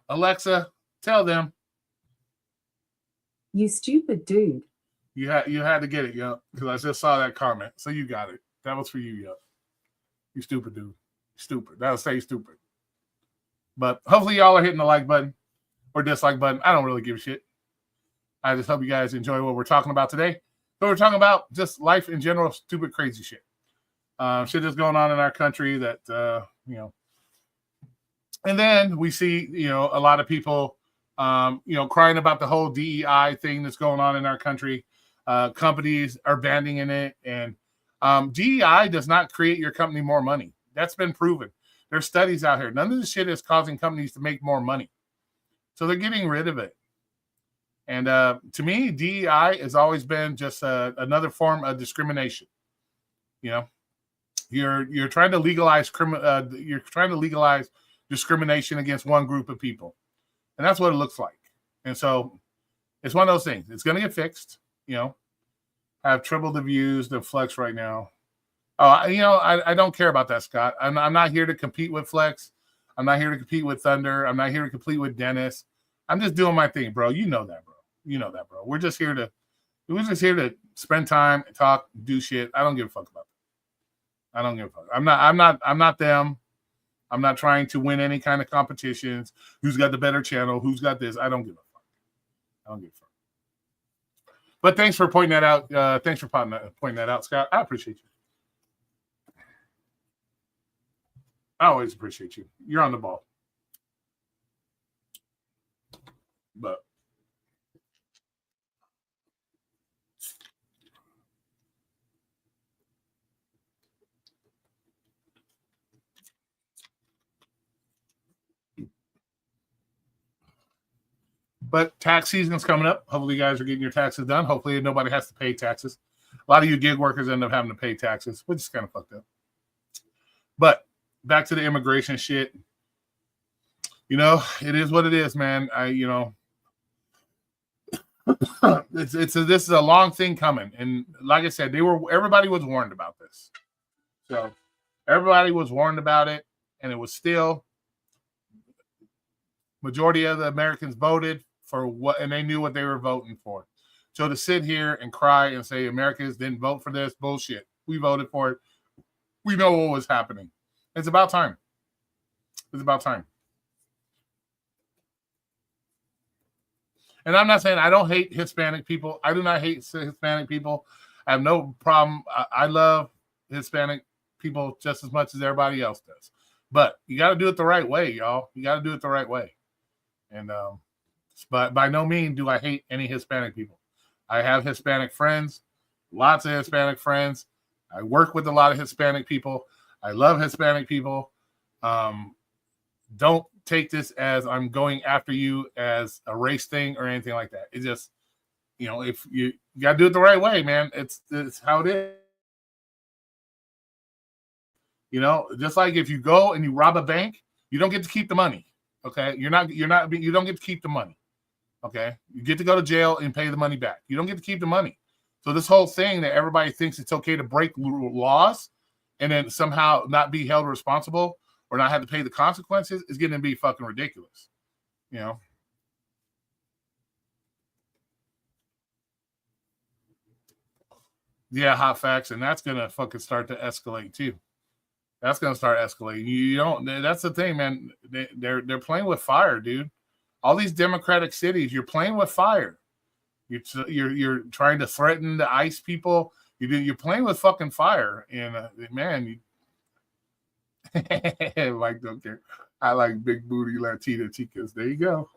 Alexa, tell them. You stupid dude. You had to get it, yep. Because I just saw that comment. So you got it. That was for you, yep. You stupid dude. Stupid. That'll say stupid. But hopefully y'all are hitting the like button or dislike button. I don't really give a shit. I just hope you guys enjoy what we're talking about today. So we're talking about just life in general, stupid, crazy shit. Shit that's going on in our country that, and then we see, a lot of people, crying about the whole DEI thing that's going on in our country. Companies are abandoning it. And DEI does not create your company more money. That's been proven. There's studies out here. None of this shit is causing companies to make more money. So they're getting rid of it. And to me, DEI has always been just another form of discrimination. You're trying to legalize you're trying to legalize discrimination against one group of people, and that's what it looks like. And so it's one of those things. It's going to get fixed. I have triple the views than Flex right now. I don't care about that, Scott. I'm not here to compete with Flex. I'm not here to compete with Thunder. I'm not here to compete with Dennis. I'm just doing my thing, bro. You know that, bro. We're just here to spend time, talk, do shit. I don't give a fuck about that. I don't give a fuck. I'm not them. I'm not trying to win any kind of competitions. Who's got the better channel? Who's got this? I don't give a fuck. But thanks for pointing that out. Thanks for pointing that out, Scott. I appreciate you. I always appreciate you. You're on the ball. But But tax season's coming up. Hopefully, you guys are getting your taxes done. Hopefully, nobody has to pay taxes. A lot of you gig workers end up having to pay taxes, which is kind of fucked up. But back to the immigration shit. You know, it is what it is, man. This is a long thing coming, and like I said, everybody was warned about this. So everybody was warned about it, and it was still majority of the Americans voted for what, and they knew what they were voting for. So to sit here and cry and say Americans didn't vote for this, bullshit. We voted for it. We know what was happening. It's about time. It's about time. And I'm not saying I don't hate Hispanic people. I do not hate Hispanic people. I have no problem. I love Hispanic people just as much as everybody else does. But you got to do it the right way, y'all. You got to do it the right way. And but by no means do I hate any Hispanic people. I have Hispanic friends, lots of Hispanic friends. I work with a lot of Hispanic people. I love Hispanic people. Don't take this as I'm going after you as a race thing or anything like that. It's just, if you got to do it the right way, man. It's how it is. Just like if you go and you rob a bank, you don't get to keep the money. Okay, you don't get to keep the money. Okay, you get to go to jail and pay the money back. You don't get to keep the money. So this whole thing that everybody thinks it's okay to break laws and then somehow not be held responsible or not have to pay the consequences is getting to be fucking ridiculous. Yeah, hot facts, and that's gonna fucking start to escalate too. That's gonna start escalating. That's the thing, man. They're playing with fire, dude. All these democratic cities, you're playing with fire. You're trying to threaten the ICE people. You're playing with fucking fire, and man, Mike don't care. I like big booty Latina chicas. There you go.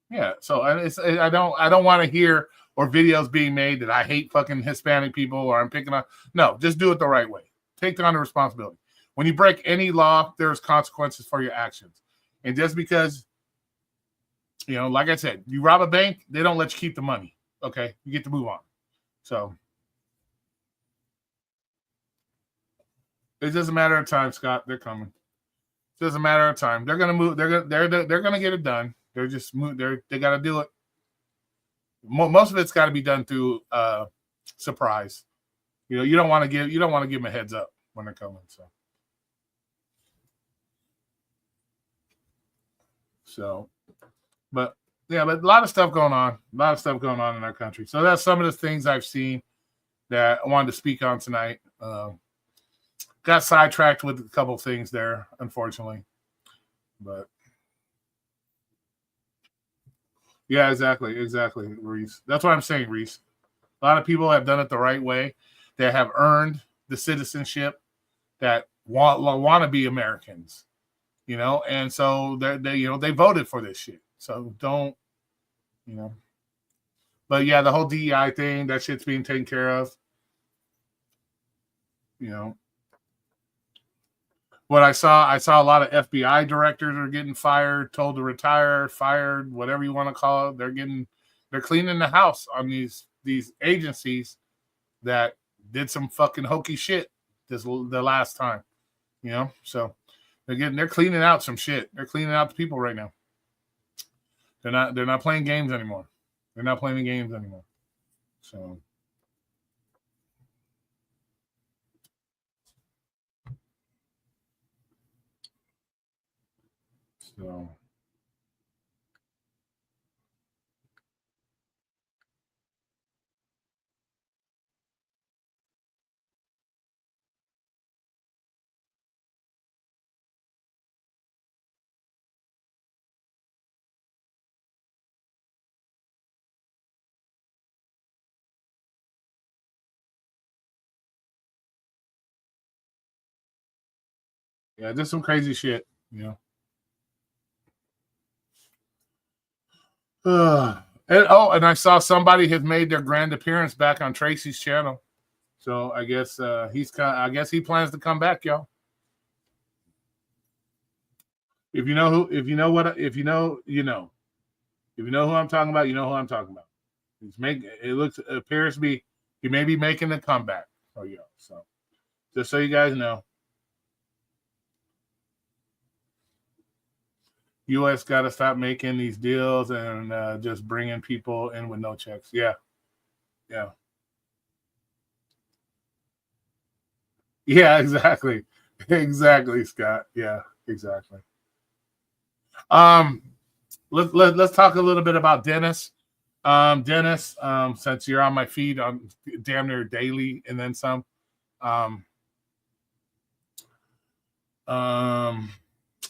Yeah. So I don't want to hear or videos being made that I hate fucking Hispanic people or I'm picking on. No, just do it the right way. Take on the responsibility. When you break any law, there's consequences for your actions. And just because, like I said, you rob a bank, they don't let you keep the money. Okay, you get to move on. So it's just a matter of time, Scott. They're coming. It's just a matter of time. They're gonna move. They're gonna get it done. They're just they got to do it. Most of it's got to be done through surprise. You don't want to give them a heads up when they're coming. So, but a lot of stuff going on. A lot of stuff going on in our country. So that's some of the things I've seen that I wanted to speak on tonight. Got sidetracked with a couple of things there, unfortunately. But yeah, exactly, Reese. That's what I'm saying, Reese. A lot of people have done it the right way. They have earned the citizenship that want to be Americans, and so they voted for this shit. So don't, But yeah, the whole DEI thing, that shit's being taken care of. What I saw a lot of FBI directors are getting fired, told to retire, fired, whatever you want to call it. They're cleaning the house on these agencies that did some fucking hokey shit the last time, So they're cleaning out some shit. They're cleaning out the people right now. They're not playing games anymore. They're not playing games anymore. So. Yeah, just some crazy shit, And I saw somebody has made their grand appearance back on Tracy's channel. So I guess he plans to come back, y'all. If you know, you know. If you know who I'm talking about, you know who I'm talking about. It appears to be he may be making a comeback for you. So just so you guys know. U.S. got to stop making these deals and just bringing people in with no checks. Yeah. Yeah. Yeah, exactly. Exactly, Scott. Yeah, exactly. Let's talk a little bit about Dennis. Dennis, since you're on my feed on damn near daily and then some.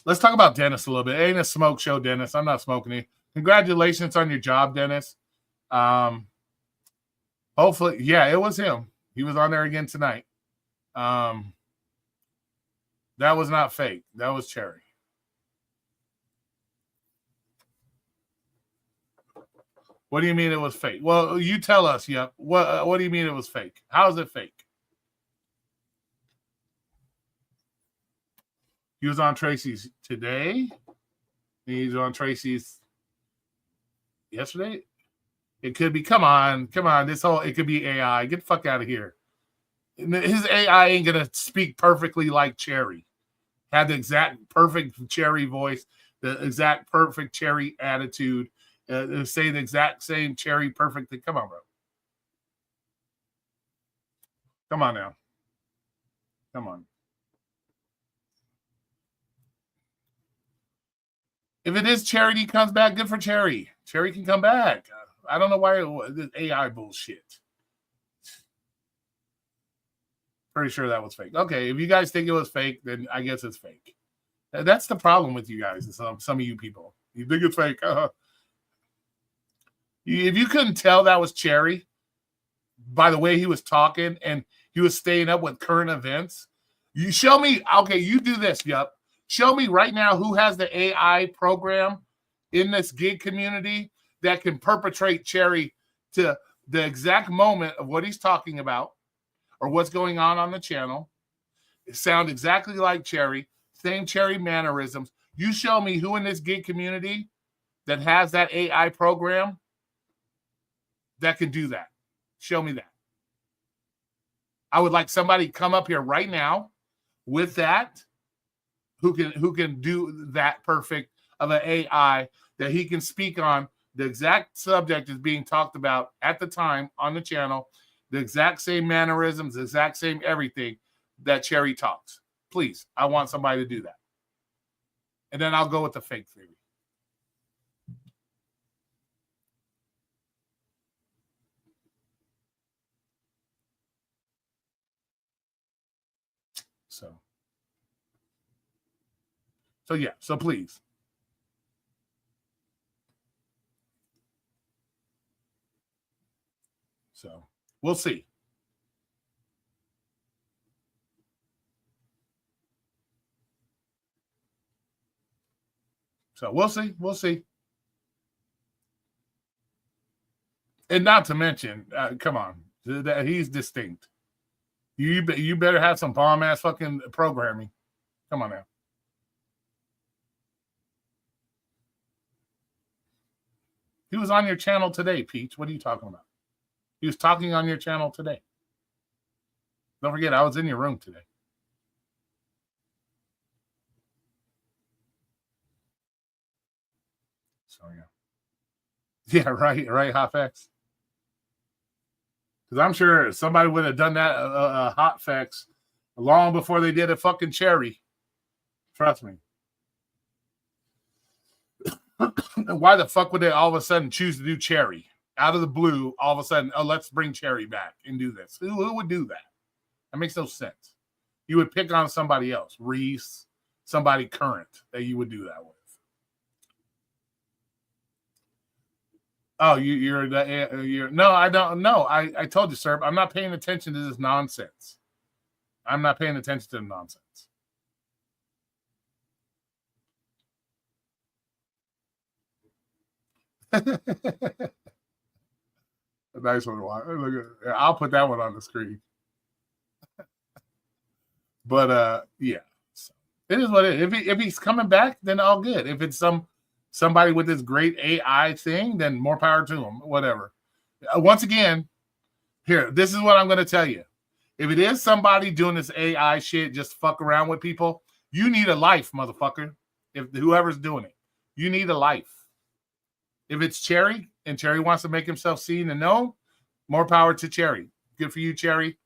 Let's talk about Dennis a little bit. It ain't a smoke show, Dennis. I'm not smoking it. Congratulations on your job, Dennis. Hopefully, yeah, it was him. He was on there again tonight. That was not fake. That was Cherry. What do you mean it was fake? Well, you tell us. Yep. What do you mean it was fake? How is it fake? He was on Tracy's today. He's on Tracy's yesterday. It could be. Come on. It could be AI. Get the fuck out of here. His AI ain't gonna speak perfectly like Cherry. Had the exact perfect Cherry voice, the exact perfect Cherry attitude, say the exact same Cherry perfect thing. Come on, bro. Come on now. Come on. If it is Charity comes back, good for Cherry. Cherry can come back. I don't know why this AI bullshit. Pretty sure that was fake. Okay, if you guys think it was fake, then I guess it's fake. That's the problem with you guys. Some of you people, you think it's fake. If you couldn't tell that was Cherry by the way he was talking and he was staying up with current events, you show me. Okay, you do this. Yep. Show me right now who has the AI program in this gig community that can perpetrate Cherry to the exact moment of what he's talking about or what's going on the channel. It sounds exactly like Cherry, same Cherry mannerisms. You show me who in this gig community that has that AI program that can do that. Show me that. I would like somebody come up here right now with that who can do that perfect of an AI that he can speak on the exact subject is being talked about at the time on the channel, the exact same mannerisms, the exact same everything that Cherry talks. Please, I want somebody to do that. And then I'll go with the fake theory. So yeah, so please. So we'll see. So we'll see. We'll see. And not to mention, come on, he's distinct. You better have some bomb ass fucking programming. Come on now. He was on your channel today, Peach. What are you talking about? He was talking on your channel today. Don't forget, I was in your room today. So yeah. Yeah, right, Hotfex. Because I'm sure somebody would have done that Hotfex long before they did a fucking Cherry. Trust me. Why the fuck would they all of a sudden choose to do Cherry? Out of the blue, all of a sudden, oh, let's bring Cherry back and do this. Who would do that? That makes no sense. You would pick on somebody else, Reese, somebody current that you would do that with. Oh, you're no, I don't know. I told you, sir, I'm not paying attention to this nonsense. I'm not paying attention to the nonsense. A nice one to watch. I'll put that one on the screen. But yeah, so it is what it is. If he's coming back, then all good. If it's some somebody with this great AI thing, then more power to them. Whatever. Once again, here, this is what I'm going to tell you. If it is somebody doing this AI shit, just fuck around with people, you need a life, motherfucker. If whoever's doing it, you need a life. If it's Cherry and Cherry wants to make himself seen and known, more power to Cherry. Good for you, Cherry.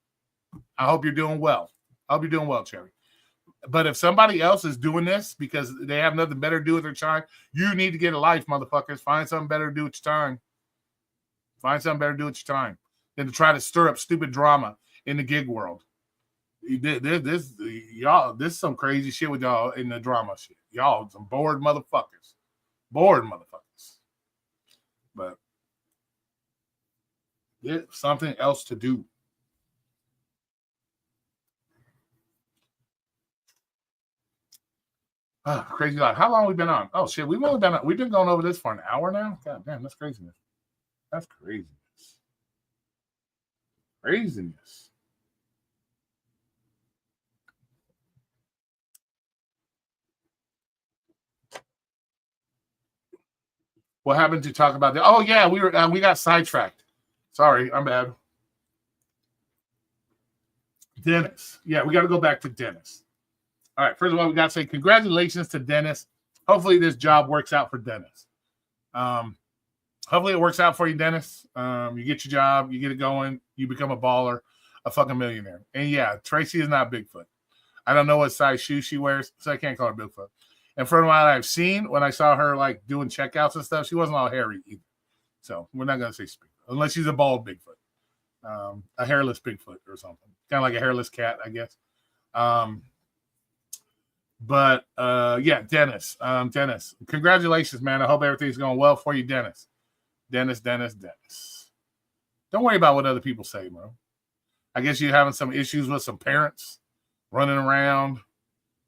I hope you're doing well. I hope you're doing well, Cherry. But if somebody else is doing this because they have nothing better to do with their time, you need to get a life, motherfuckers. Find something better to do with your time. Find something better to do with your time than to try to stir up stupid drama in the gig world. This is some crazy shit with y'all in the drama shit. Y'all some bored motherfuckers. Bored motherfuckers. But get something else to do. Crazy life. How long have we been on? Oh shit, we've been going over this for an hour now. God damn, that's craziness. That's craziness. Craziness. What happened to talk about that? Oh yeah, we got sidetracked. Sorry, I'm bad. Dennis. Yeah, we got to go back to Dennis. All right. First of all, we got to say congratulations to Dennis. Hopefully, this job works out for Dennis. Hopefully, it works out for you, Dennis. You get your job, you get it going, you become a baller, a fucking millionaire. And yeah, Tracy is not Bigfoot. I don't know what size shoes she wears, so I can't call her Bigfoot. And from what I've seen, when I saw her like doing checkouts and stuff, she wasn't all hairy either. So we're not gonna say unless she's a bald Bigfoot. A hairless Bigfoot or something, kind of like a hairless cat, I guess. But yeah, Dennis, congratulations, man. I hope everything's going well for you, Dennis. Dennis. Don't worry about what other people say, bro. I guess you're having some issues with some parents running around.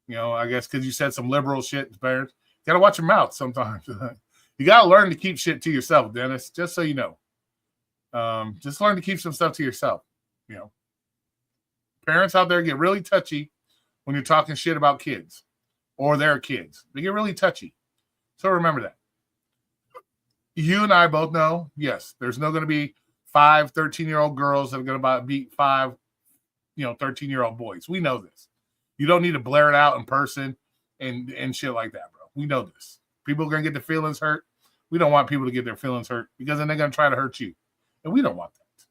You know, I guess because you said some liberal shit to parents. You gotta watch your mouth sometimes. You gotta learn to keep shit to yourself, Dennis. Just so you know. Just learn to keep some stuff to yourself. You know, parents out there get really touchy when you're talking shit about kids or their kids. They get really touchy. So remember that. You and I both know, yes, there's no going to be 5 13-year-old girls that are going to beat 5, 13-year-old boys. We know this. You don't need to blare it out in person and shit like that, bro. We know this. People are going to get their feelings hurt. We don't want people to get their feelings hurt because then they're going to try to hurt you. And we don't want that.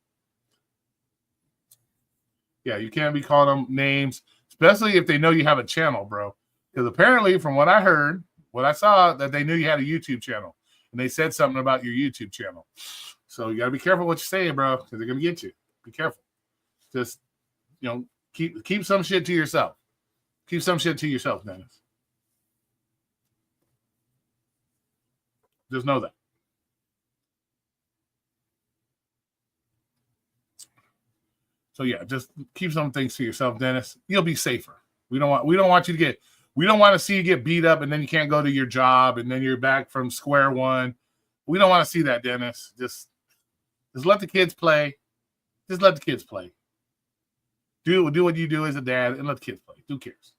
Yeah, you can't be calling them names, especially if they know you have a channel, bro. Because apparently, from what I heard, what I saw, that they knew you had a YouTube channel. And they said something about your YouTube channel. So you got to be careful what you're saying, bro, because they're going to get you. Be careful. Just, keep some shit to yourself. Keep some shit to yourself, Dennis. Just know that. So yeah, just keep some things to yourself, Dennis. You'll be safer. We don't want to see you get beat up and then you can't go to your job and then you're back from square one. We don't want to see that, Dennis. Just let the kids play. Just let the kids play. Do what you do as a dad and let the kids play. Who cares?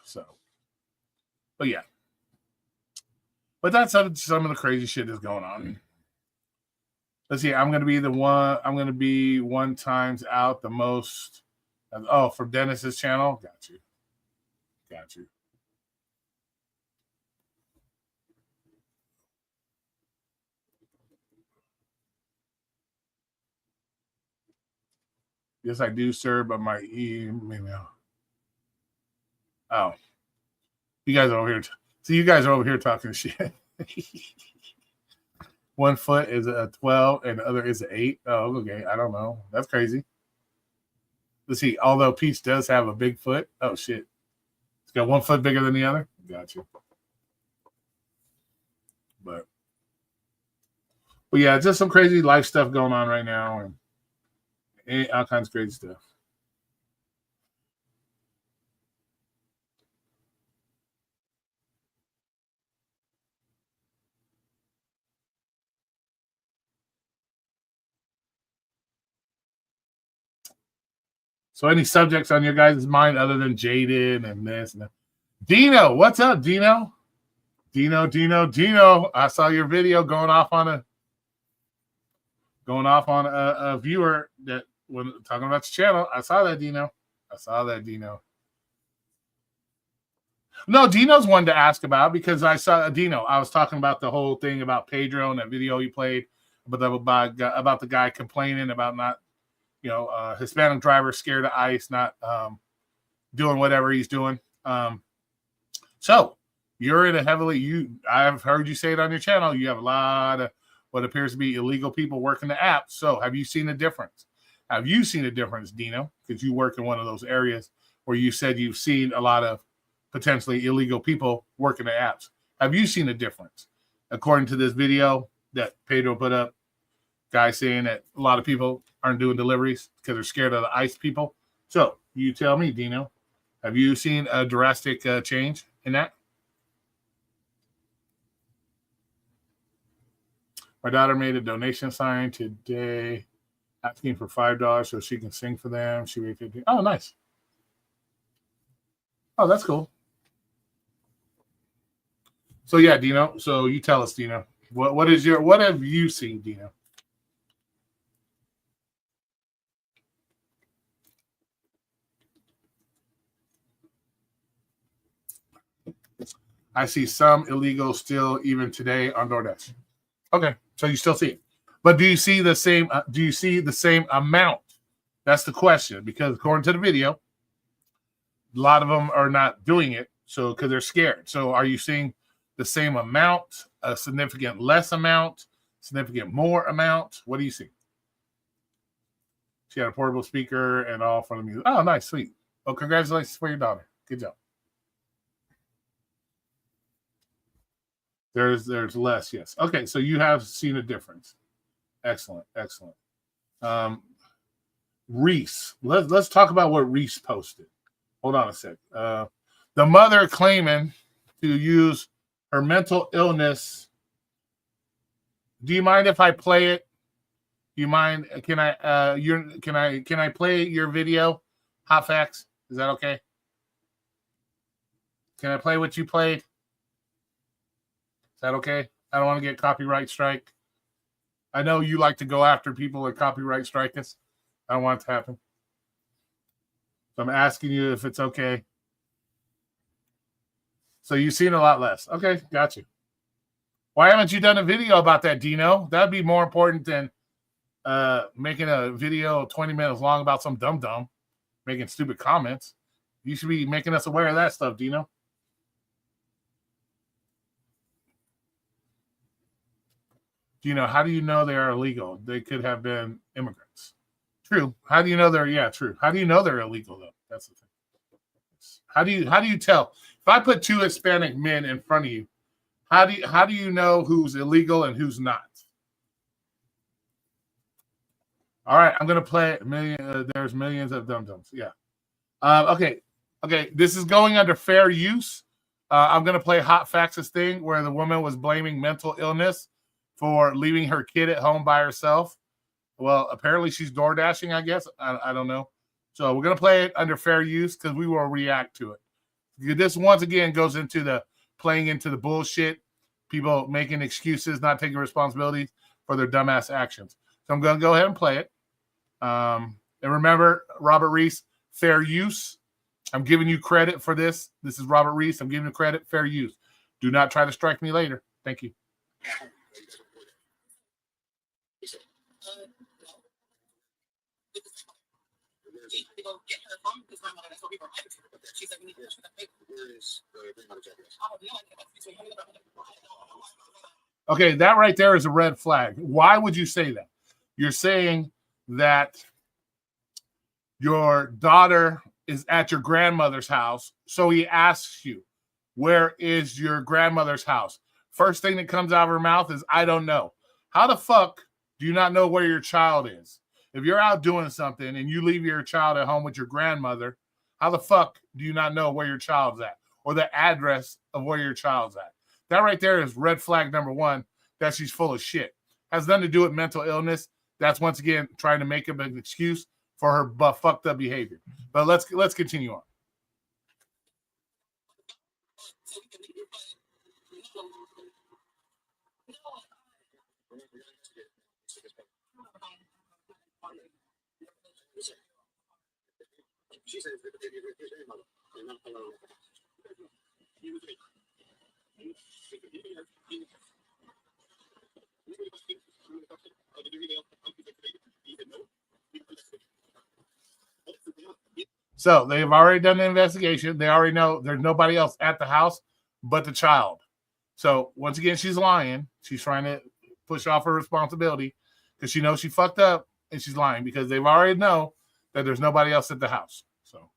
So, but yeah. But that's some of the crazy shit that's going on. Let's see. I'm going to be one times out the most. Oh, from Dennis's channel. Got you. Yes, I do, sir. But my email. Oh, you guys are over here. So you guys are over here talking shit. 1 foot is a 12 and the other is an 8. Oh, okay. I don't know. That's crazy. Let's see. Although Peach does have a big foot. Oh, shit. It's got 1 foot bigger than the other. Gotcha. But yeah, just some crazy life stuff going on right now and all kinds of crazy stuff. So any subjects on your guys' mind other than Jaden and this and that? Dino, what's up, Dino? Dino. I saw your video going off on a viewer that when talking about your channel. I saw that, Dino. No, Dino's one to ask about because I saw Dino. I was talking about the whole thing about Pedro and that video he played about the guy complaining about not, Hispanic driver scared of ICE, not doing whatever he's doing. So you're in a I've heard you say it on your channel. You have a lot of what appears to be illegal people working the app. So have you seen a difference? Dino? Because you work in one of those areas where you said you've seen a lot of potentially illegal people working the apps. Have you seen a difference? According to this video that Pedro put up, guy saying that a lot of people aren't doing deliveries because they're scared of the ICE people. So you tell me, Dino, have you seen a drastic change in that? My daughter made a donation sign today asking for $5 so she can sing for them. She made 15. Oh, nice. Oh, that's cool. So yeah, Dino. So you tell us, Dino. What have you seen, Dino? I see some illegal still even today on DoorDash. Okay, so you still see it, but do you see the same? Do you see the same amount? That's the question. Because according to the video, a lot of them are not doing it, so because they're scared. So are you seeing the same amount, a significant less amount, significant more amount? What do you see? She had a portable speaker and all for the music. Oh, nice, sweet. Oh, congratulations for your daughter. Good job. There's less, yes. Okay, so you have seen a difference. Excellent. Reese. Let's talk about what Reese posted. Hold on a sec. The mother claiming to use her mental illness. Do you mind if I play it? Do you mind? Can I play your video? Hot Facts? Is that okay? Can I play what you played? Is that okay? I don't want to get copyright strike. I know you like to go after people that copyright strike us. I don't want it to happen. So I'm asking you if it's okay. So you've seen a lot less. Okay, got you. Why haven't you done a video about that, Dino? That'd be more important than making a video 20 minutes long about some dum-dum making stupid comments. You should be making us aware of that stuff, Dino. Dino, how do you know they are illegal? They could have been immigrants. True. How do you know true? How do you know they're illegal though? That's the thing. How do you tell? If I put two Hispanic men in front of you, how do you know who's illegal and who's not? All right, I'm gonna play there's millions of dum-dums. Yeah. Okay. This is going under fair use. I'm gonna play Hot Facts' thing where the woman was blaming mental illness for leaving her kid at home by herself. Well, apparently she's door dashing, I guess. I don't know. So we're going to play it under fair use because we will react to it. This once again goes into the playing into the bullshit, people making excuses, not taking responsibility for their dumbass actions. So I'm going to go ahead and play it. And remember, Robert Reese, fair use. I'm giving you credit for this. This is Robert Reese. I'm giving you credit, fair use. Do not try to strike me later. Thank you. Okay, that right there is a red flag. Why would you say that? You're saying that your daughter is at your grandmother's house, so he asks you, where is your grandmother's house? First thing that comes out of her mouth is, I don't know. How the fuck do you not know where your child is? If you're out doing something and you leave your child at home with your grandmother, how the fuck do you not know where your child's at or the address of where your child's at? That right there is red flag number one, that she's full of shit. Has nothing to do with mental illness. That's once again trying to make up an excuse for her fucked up behavior. But let's continue on. So they've already done the investigation. They already know there's nobody else at the house but the child. So once again, she's lying. She's trying to push off her responsibility because she knows she fucked up and she's lying because they've already know that there's nobody else at the house. So.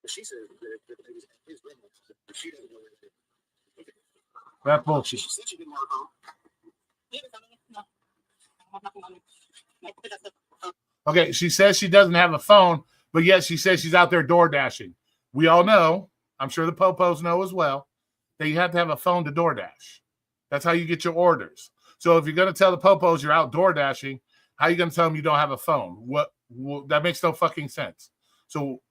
She said that his grandma. She doesn't know anything. That bullshit. She said she didn't have a phone. Okay, she says she doesn't have a phone, but yet she says she's out there door dashing. We all know, I'm sure the popos know as well, that you have to have a phone to DoorDash. That's how you get your orders. So if you're going to tell the popos you're out door dashing, how are you going to tell them you don't have a phone? What that makes no fucking sense. So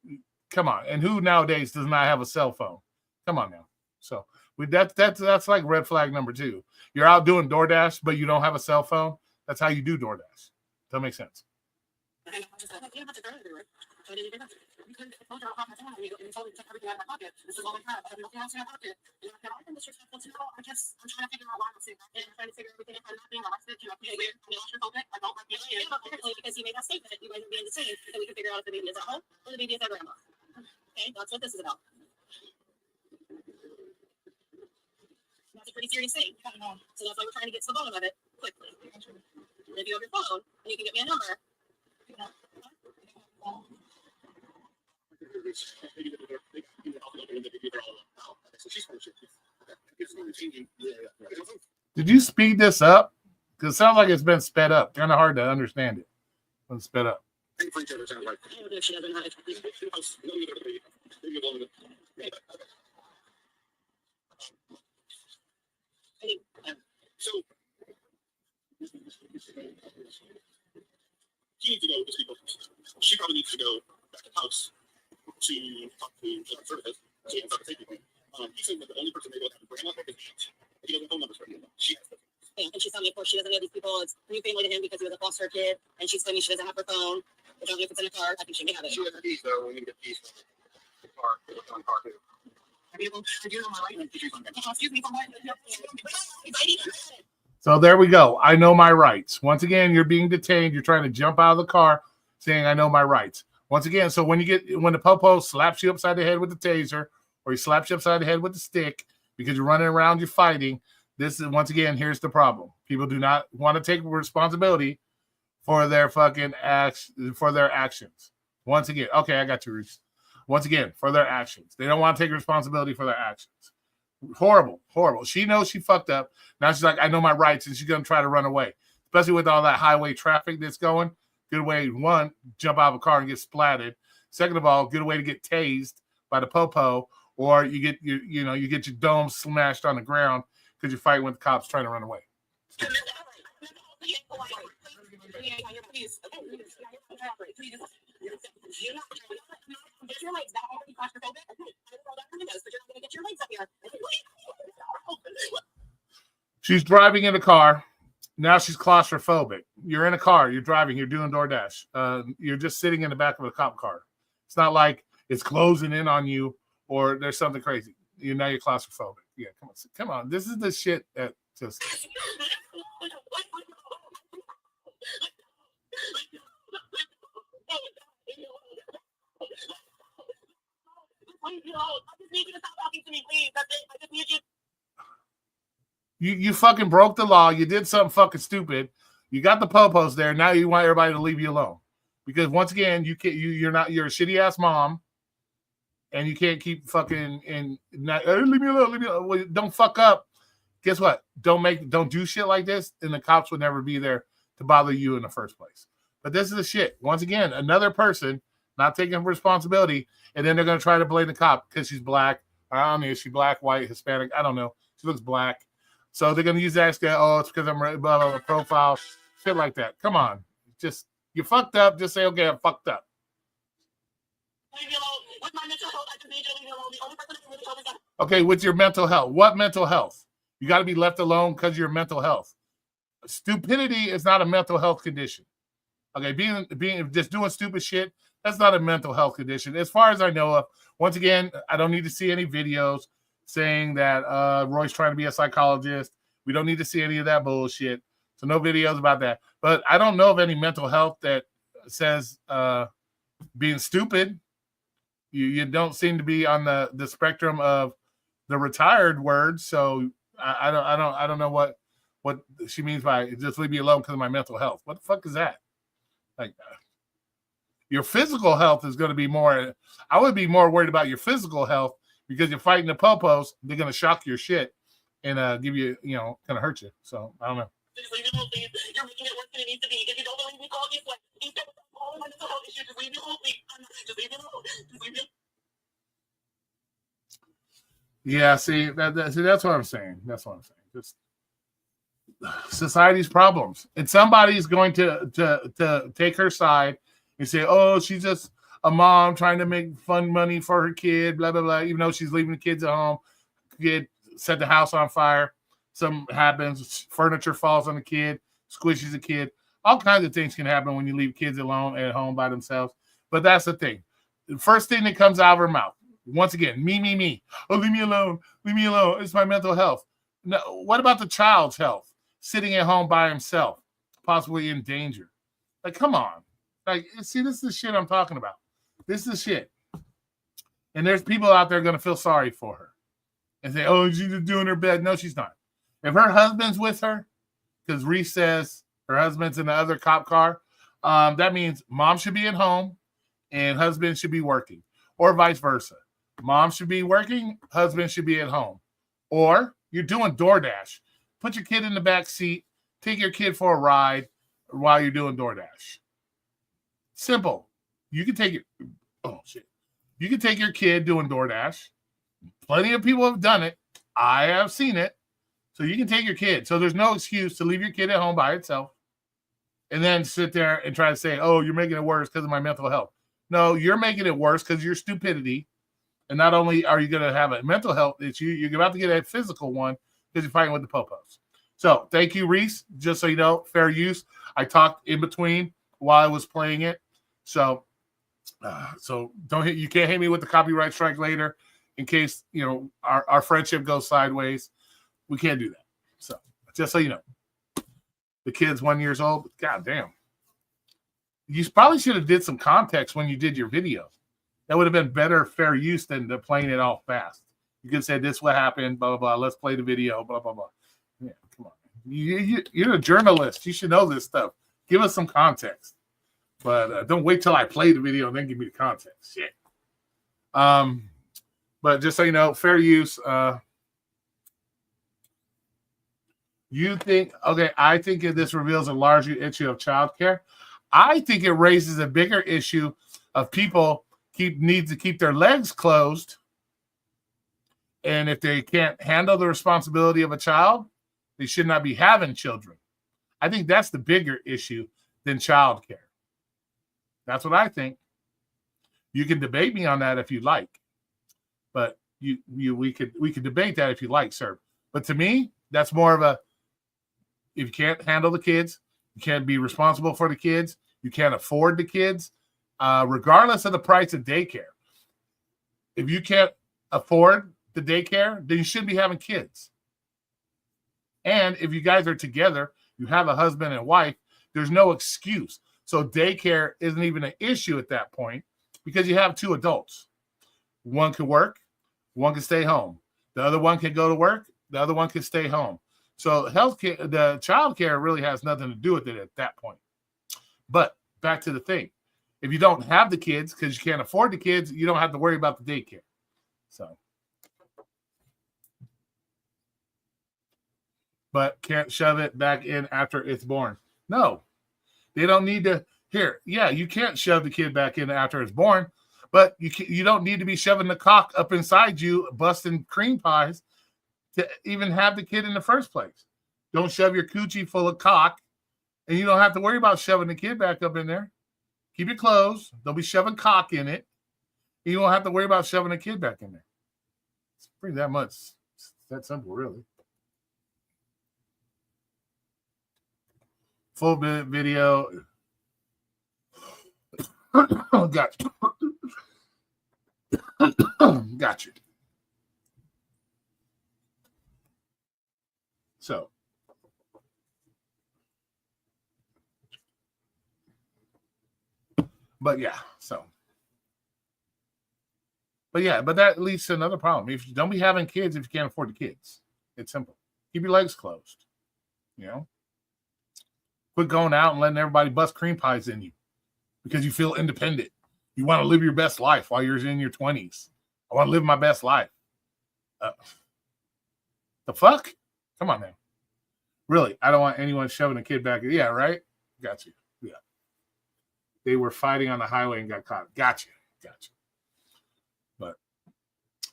come on. And who nowadays does not have a cell phone? Come on now. So that's like red flag number 2. You're out doing DoorDash, but you don't have a cell phone. That's how you do DoorDash. That makes sense. Okay, that's what this is about. That's a pretty serious thing. So that's why we're trying to get to the bottom of it quickly. And if you have your phone, and you can get me a number. Did you speed this up? Because it sounds like it's been sped up. Kind of hard to understand it when it's sped up. So she needs to go. She probably needs to go back to the house to talk to services. So he can start taking me. He said that the only person they will have to bring up is aunt. He doesn't have phone numbers for him. She has them. Yeah, and she's telling me, of course, she doesn't know these people. It's new family to him because he was a foster kid, and she's telling me she doesn't have her phone. I don't know if it's in a car. I think she may have it. She has the keys, though. We need to get keys from the car. It's on the car, too. So there we go. I know my rights. Once again, you're being detained. You're trying to jump out of the car saying, I know my rights. Once again, so when the popo slaps you upside the head with the taser or he slaps you upside the head with the stick because you're running around, you're fighting, this is, once again, here's the problem. People do not want to take responsibility for their fucking for their actions. Once again, okay, I got you, Reese. Once again, for their actions. They don't want to take responsibility for their actions. Horrible, horrible. She knows she fucked up. Now she's like, I know my rights, and she's going to try to run away. Especially with all that highway traffic that's going. Good way, one, jump out of a car and get splatted. Second of all, good way to get tased by the popo, or you get your dome smashed on the ground because you're fighting with the cops trying to run away. She's driving in a car. Now she's claustrophobic. You're in a car. You're driving. You're doing DoorDash. You're just sitting in the back of a cop car. It's not like it's closing in on you or there's something crazy. You're claustrophobic. Yeah, come on. This is the shit that just. You fucking broke the law. You did something fucking stupid. You got the popos there. Now you want everybody to leave you alone because once again, you're a shitty ass mom, and you can't keep fucking and not leave me alone. Well, don't fuck up. Guess what? Don't do shit like this, and the cops would never be there to bother you in the first place. But this is the shit. Once again, another person not taking responsibility, and then they're going to try to blame the cop because she's black I don't know. Is she black, white, Hispanic? I don't know. She looks black. So they're gonna use that as oh, it's because I'm blah, blah, blah, profile, shit like that. Come on, just you fucked up. Just say okay, I'm fucked up. Okay, with your mental health. What mental health? You got to be left alone because of your mental health. Stupidity is not a mental health condition. Okay, being just doing stupid shit, that's not a mental health condition. As far as I know of, once again, I don't need to see any videos saying that Roy's trying to be a psychologist. We don't need to see any of that bullshit. So no videos about that. But I don't know of any mental health that says being stupid. You don't seem to be on the spectrum of the retired word. So I don't know what she means by just leave me alone because of my mental health. What the fuck is that? Like your physical health is going to be more. I would be more worried about your physical health because you're fighting the popos. They're going to shock your shit and give you, kind of hurt you. So I don't know. You're making it worse than it needs to be. If you don't believe me, call this way. Instead of all my mental health issues, just leave me alone. Just leave me alone. Just leave me alone. Yeah, see, that's what I'm saying. That's what I'm saying. Just society's problems, and somebody's going to take her side and say, "Oh, she's just a mom trying to make fun money for her kid." Blah blah blah. Even though she's leaving the kids at home, kid set the house on fire. Something happens, furniture falls on the kid, squishes the kid. All kinds of things can happen when you leave kids alone at home by themselves. But that's the thing. The first thing that comes out of her mouth, once again, me. Oh, leave me alone. Leave me alone. It's my mental health. No, what about the child's health? Sitting at home by himself, possibly in danger. Like, come on. Like, see, this is the shit I'm talking about. This is the shit. And there's people out there going to feel sorry for her and say, oh, she's just doing her best. No, she's not. If her husband's with her, because Reese says her husband's in the other cop car, that means mom should be at home and husband should be working, or vice versa. Mom should be working, husband should be at home. Or you're doing DoorDash. Put your kid in the back seat, take your kid for a ride while you're doing DoorDash. Simple. You can take You can take your kid doing DoorDash. Plenty of people have done it. I have seen it. So you can take your kid. So there's no excuse to leave your kid at home by itself and then sit there and try to say, oh, you're making it worse because of my mental health. No, you're making it worse because of your stupidity. And not only are you going to have a mental health issue, you're about to get a physical one because you're fighting with the popos. So thank you, Reese. Just so you know, fair use. I talked in between while I was playing it. So don't hit. You can't hit me with the copyright strike later in case, our friendship goes sideways. We can't do that. So just so you know, the kid's 1 year old. God damn. You probably should have did some context when you did your video. That would have been better fair use than playing it all fast. You could say this is what happened, blah, blah, blah. Let's play the video, blah, blah, blah. Yeah, come on. You're a journalist. You should know this stuff. Give us some context. But don't wait till I play the video and then give me the context. Shit. But just so you know, fair use. I think this reveals a larger issue of childcare. I think it raises a bigger issue of people need to keep their legs closed. And if they can't handle the responsibility of a child, they should not be having children. I think that's the bigger issue than childcare. That's what I think. You can debate me on that if you like. But we could debate that if you like, sir. But to me, that's more of a, if you can't handle the kids, you can't be responsible for the kids, you can't afford the kids, regardless of the price of daycare. If you can't afford the daycare, then you shouldn't be having kids. And if you guys are together, you have a husband and wife, there's no excuse. So daycare isn't even an issue at that point because you have two adults. One can work, one can stay home. The other one can go to work, the other one can stay home. So healthcare, the child care really has nothing to do with it at that point. But back to the thing. If you don't have the kids because you can't afford the kids, you don't have to worry about the daycare. So, but can't shove it back in after it's born. No, they don't need to. Here, yeah, you can't shove the kid back in after it's born, But you don't need to be shoving the cock up inside you, busting cream pies to even have the kid in the first place. Don't shove your coochie full of cock, and you don't have to worry about shoving the kid back up in there. Keep it closed. Don't be shoving cock in it. You don't have to worry about shoving a kid back in there. It's pretty that much. It's that simple, really. Full video. Got you. Got you. So, but yeah, so. But yeah, but that leads to another problem. If you don't be having kids if you can't afford the kids. It's simple. Keep your legs closed. You know? Quit going out and letting everybody bust cream pies in you because you feel independent. You want to live your best life while you're in your 20s. I want to live my best life. The fuck? Come on, man. Really, I don't want anyone shoving a kid back. Yeah, right? Got you. Yeah. They were fighting on the highway and got caught. Got you. But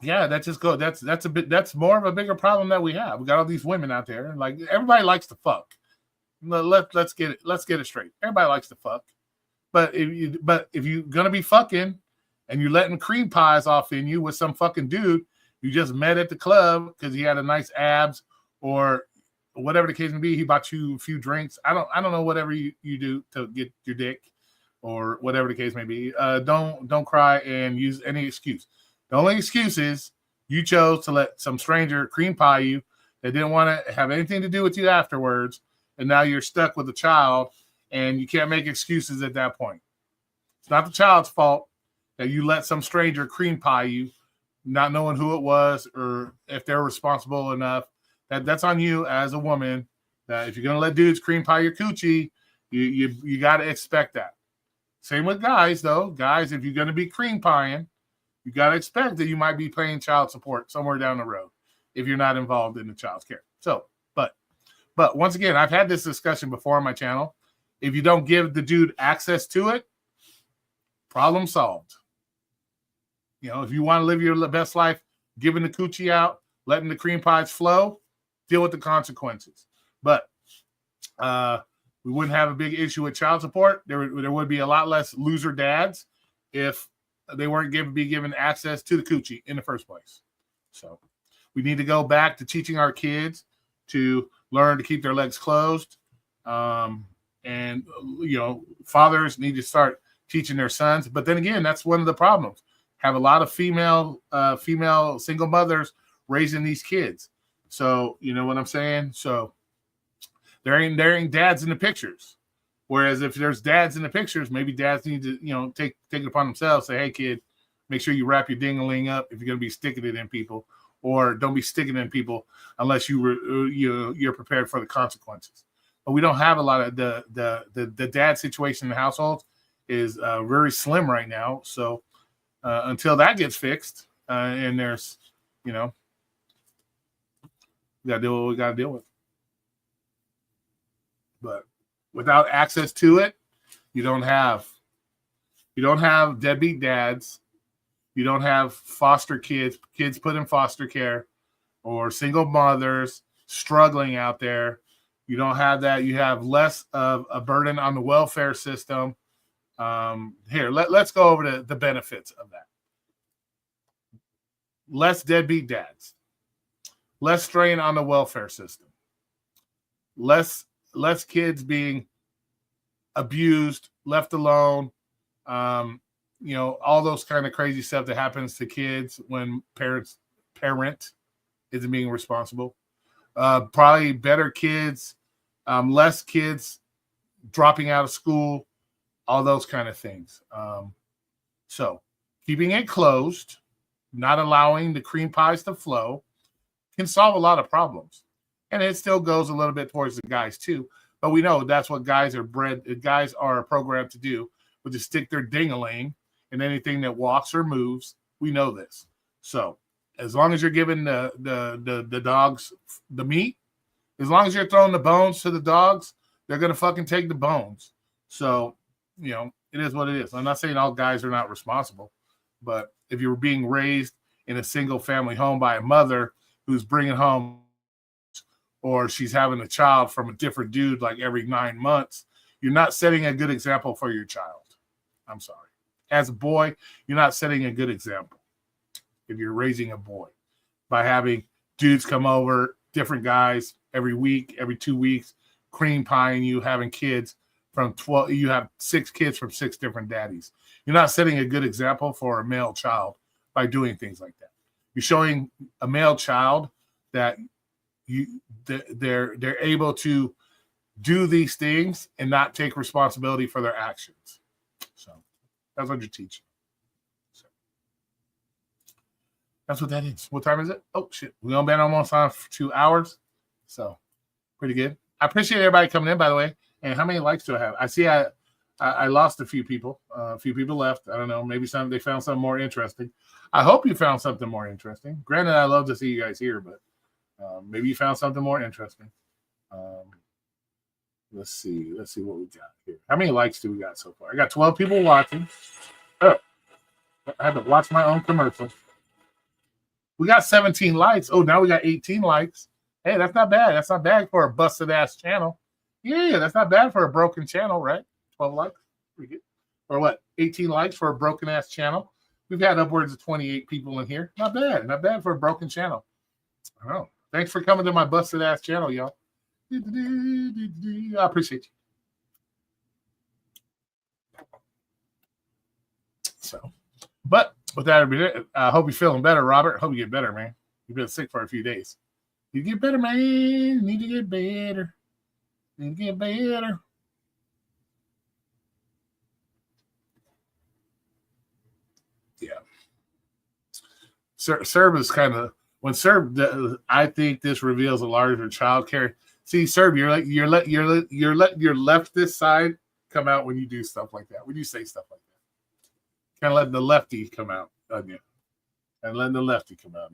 yeah, that just goes. That's more of a bigger problem that we have. We got all these women out there. Like everybody likes to fuck. Let's get it straight. Everybody likes to fuck. But if you're gonna be fucking and you're letting cream pies off in you with some fucking dude you just met at the club because he had a nice abs or whatever the case may be, he bought you a few drinks. I don't know whatever you do to get your dick or whatever the case may be. Don't cry and use any excuse. The only excuse is you chose to let some stranger cream pie you that didn't want to have anything to do with you afterwards, and now you're stuck with a child and you can't make excuses at that point. It's not the child's fault that you let some stranger cream pie you, not knowing who it was or if they're responsible enough. That's on you as a woman. That if you're gonna let dudes cream pie your coochie, you got to expect that. Same with guys, though. Guys, if you're gonna be cream pieing, you got to expect that you might be paying child support somewhere down the road if you're not involved in the child's care. So, but once again, I've had this discussion before on my channel. If you don't give the dude access to it, problem solved. You know, if you want to live your best life, giving the coochie out, letting the cream pies flow, deal with the consequences. But we wouldn't have a big issue with child support. There would be a lot less loser dads if they weren't given access to the coochie in the first place. So we need to go back to teaching our kids to learn to keep their legs closed. And, you know, fathers need to start teaching their sons. But then again, that's one of the problems. Have a lot of female single mothers raising these kids. So, you know what I'm saying? So there ain't dads in the pictures. Whereas if there's dads in the pictures, maybe dads need to, you know, take it upon themselves. Say, hey, kid, make sure you wrap your ding-a-ling up if you're going to be sticking it in people, or don't be sticking it in people unless you're prepared for the consequences. But we don't have a lot of the dad situation in the household is very slim right now. So until that gets fixed, and there's, you know, we got to deal with what we got to deal with. But without access to it, you don't have deadbeat dads. You don't have foster kids put in foster care, or single mothers struggling out there. You don't have that. You have less of a burden on the welfare system. Here, let's go over the benefits of that. Less deadbeat dads. Less strain on the welfare system. Less kids being abused, left alone. You know, all those kind of crazy stuff that happens to kids when parent isn't being responsible. Probably better kids, less kids dropping out of school, all those kind of things. So keeping it closed, not allowing the cream pies to flow, can solve a lot of problems. And it still goes a little bit towards the guys too. But we know that's what guys are programmed to do, which is stick their ding-a-ling in anything that walks or moves. We know this. So as long as you're giving the dogs the meat, as long as you're throwing the bones to the dogs, they're going to fucking take the bones. So, you know, it is what it is. I'm not saying all guys are not responsible. But if you're being raised in a single family home by a mother who's bringing home, or she's having a child from a different dude like every 9 months, you're not setting a good example for your child. I'm sorry. As a boy, you're not setting a good example if you're raising a boy by having dudes come over, different guys every week, every 2 weeks, cream pieing you, having kids from 12. You have 6 kids from 6 different daddies. You're not setting a good example for a male child by doing things like that. You're showing a male child that they're able to do these things and not take responsibility for their actions. So that's what you're teaching. So that's what that is. What time is it? Oh shit, we're gonna be almost on for 2 hours. So pretty good. I appreciate everybody coming in, by the way. And how many likes do I have? I see I lost a few people. A few people left. I don't know. Maybe they found something more interesting. I hope you found something more interesting. Granted, I love to see you guys here, but maybe you found something more interesting. Let's see what we got here. How many likes do we got so far? I got 12 people watching. Oh, I had to watch my own commercial. We got 17 likes. Oh, now we got 18 likes. Hey, that's not bad. That's not bad for a busted ass channel. Yeah, that's not bad for a broken channel, right? 12 likes. Pretty good. Or what? 18 likes for a broken ass channel. We've had upwards of 28 people in here. Not bad. Not bad for a broken channel. I don't know. Thanks for coming to my busted ass channel, y'all. I appreciate you. So, but with that, I hope you're feeling better, Robert. Hope you get better, man. You've been sick for a few days. You get better, man. You need to get better. You need to get better. Yeah. Serb is kind of when Serb. I think this reveals a larger child care. See, Serb, you're letting your leftist side come out when you do stuff like that. When you say stuff like that, kind of letting the lefty come out on you, and letting the lefty come out.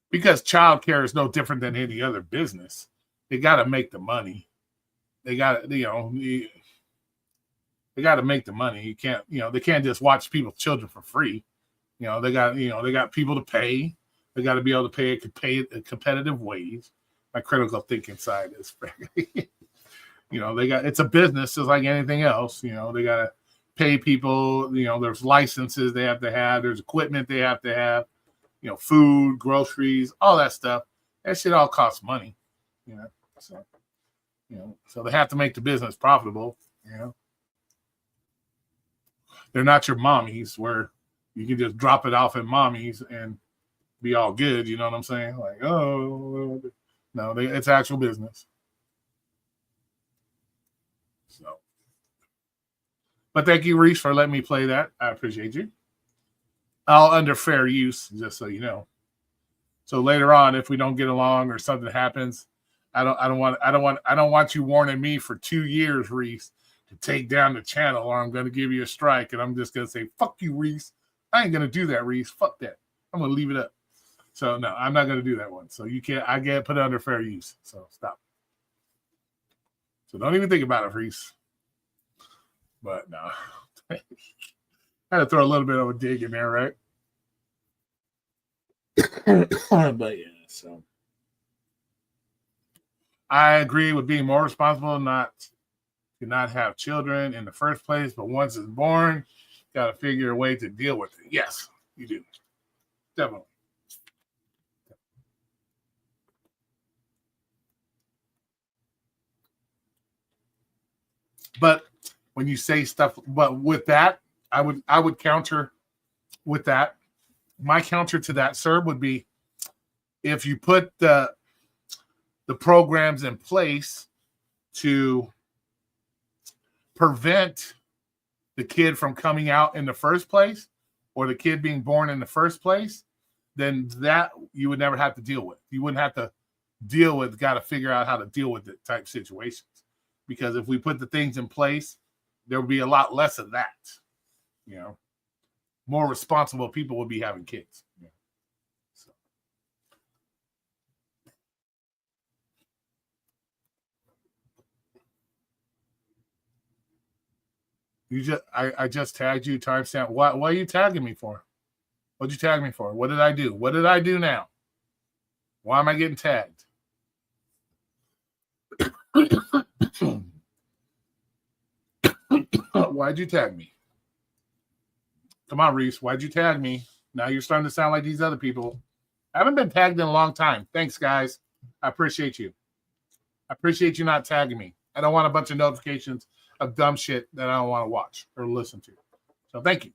Because childcare is no different than any other business. They got to make the money. They got to, they got to make the money. You can't, they can't just watch people's children for free. They got people to pay. They got to be able to pay a competitive wage. My critical thinking side is, it's a business just like anything else. They got to pay people. There's licenses they have to have. There's equipment they have to have. Food, groceries, all that stuff. That shit all costs money. So they have to make the business profitable. They're not your mommies where you can just drop it off at mommies and be all good. You know what I'm saying? Like, oh, no, it's actual business. So, but thank you, Reese, for letting me play that. I appreciate you. All under fair use, just so you know. So later on, if we don't get along or something happens, I don't want you warning me for 2 years, Reese, to take down the channel, or I'm going to give you a strike, and I'm just going to say, "Fuck you, Reese." I ain't going to do that, Reese. Fuck that. I'm going to leave it up. So no, I'm not going to do that one. So you can't. I get put it under fair use. So stop. So don't even think about it, Reese. But no. I had to throw a little bit of a dig in there, right? But yeah, so I agree with being more responsible, not have children in the first place, but once it's born, you got to figure a way to deal with it. Yes, you do. Definitely. But when you say stuff, but with that, I would counter with that. My counter to that, sir, would be if you put the programs in place to prevent the kid from coming out in the first place, or the kid being born in the first place, then that you would never have to deal with. You wouldn't have to deal with, got to figure out how to deal with it type situations. Because if we put the things in place, there would be a lot less of that. More responsible people would be having kids. So. I just tagged you, timestamp. What are you tagging me for? What'd you tag me for? What did I do? What did I do now? Why am I getting tagged? Why'd you tag me? Come on, Reese. Why'd you tag me? Now you're starting to sound like these other people. I haven't been tagged in a long time. Thanks, guys. I appreciate you. I appreciate you not tagging me. I don't want a bunch of notifications of dumb shit that I don't want to watch or listen to. So thank you.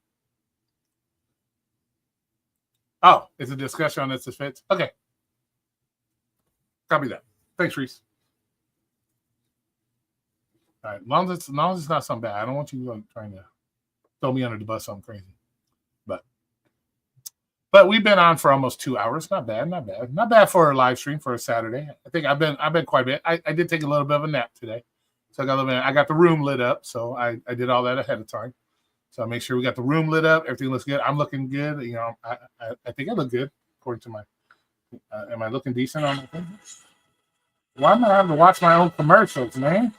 Oh, it's a discussion on this defense. Okay. Copy that. Thanks, Reese. All right. As long as it's not something bad. I don't want you trying to throw me under the bus something crazy. But we've been on for almost 2 hours. Not bad. Not bad for a live stream for a Saturday. I think I've been quite a bit. I did take a little bit of a nap today. So I got the room lit up. So I did all that ahead of time. So I make sure we got the room lit up. Everything looks good. I'm looking good. You know, I think I look good according to my. Am I looking decent on my thing? Why am I having to watch my own commercials, man?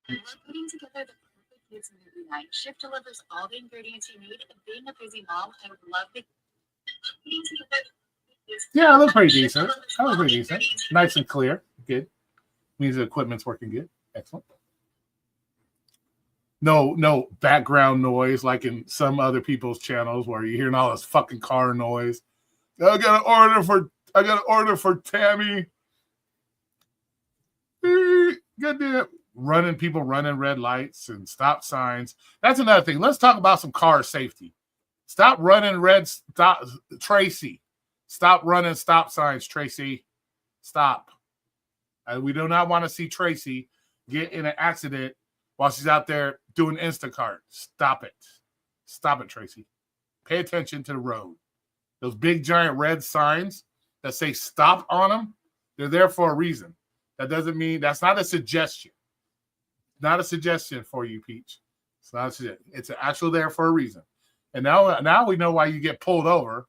We're putting together the perfect kids movie night. Shift delivers all the ingredients you need. And being a busy mom, I would love to. Yeah, I look pretty decent. Nice and clear. Good. Means the equipment's working good. Excellent. No background noise like in some other people's channels where you're hearing all this fucking car noise. I got an order for Tammy. Goddamn. People running red lights and stop signs. That's another thing. Let's talk about some car safety. Stop running Tracy. Stop running stop signs, Tracy. Stop. We do not want to see Tracy get in an accident while she's out there doing Instacart. Stop it. Stop it, Tracy. Pay attention to the road. Those big giant red signs that say stop on them, they're there for a reason. That doesn't mean that's not a suggestion. Not a suggestion for you, Peach. It's not a suggestion. It's actually there for a reason. And now we know why you get pulled over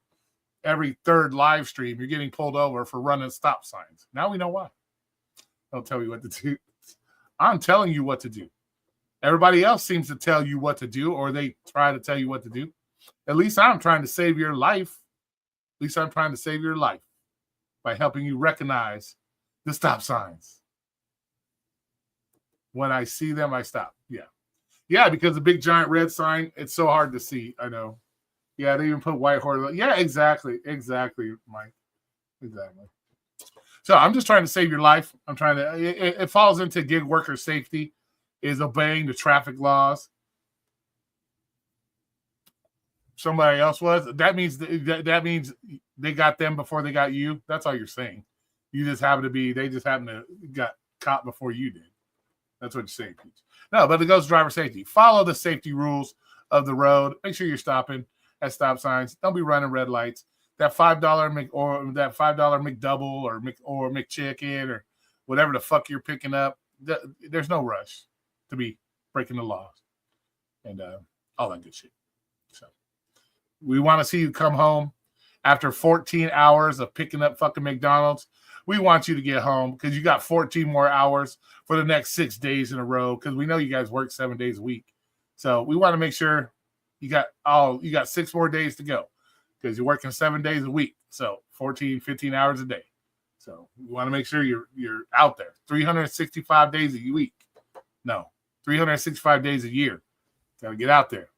every third live stream. You're getting pulled over for running stop signs. Now we know why. Don't tell me what to do. I'm telling you what to do. Everybody else seems to tell you what to do, or they try to tell you what to do. At least I'm trying to save your life. At least I'm trying to save your life by helping you recognize the stop signs. When I see them, I stop. Yeah, because the big giant red sign, it's so hard to see. I know. Yeah, they even put white horse. Yeah, exactly, Mike. Exactly. So I'm just trying to save your life. I'm trying to. It falls into gig worker safety, is obeying the traffic laws. Somebody else was. That means they got them before they got you. That's all you're saying. You just happen to be. They just happen to got caught before you did. That's what you're saying, Peach. No, but it goes to driver safety. Follow the safety rules of the road. Make sure you're stopping at stop signs. Don't be running red lights. That $5 McDouble or McChicken or whatever the fuck you're picking up. There's no rush to be breaking the laws and all that good shit. So we want to see you come home after 14 hours of picking up fucking McDonald's. We want you to get home because you got 14 more hours for the next 6 days in a row because we know you guys work 7 days a week. So we want to make sure you got 6 more days to go because you're working 7 days a week. So 14, 15 hours a day. So we want to make sure you're out there 365 days a week. No, 365 days a year. Got to get out there.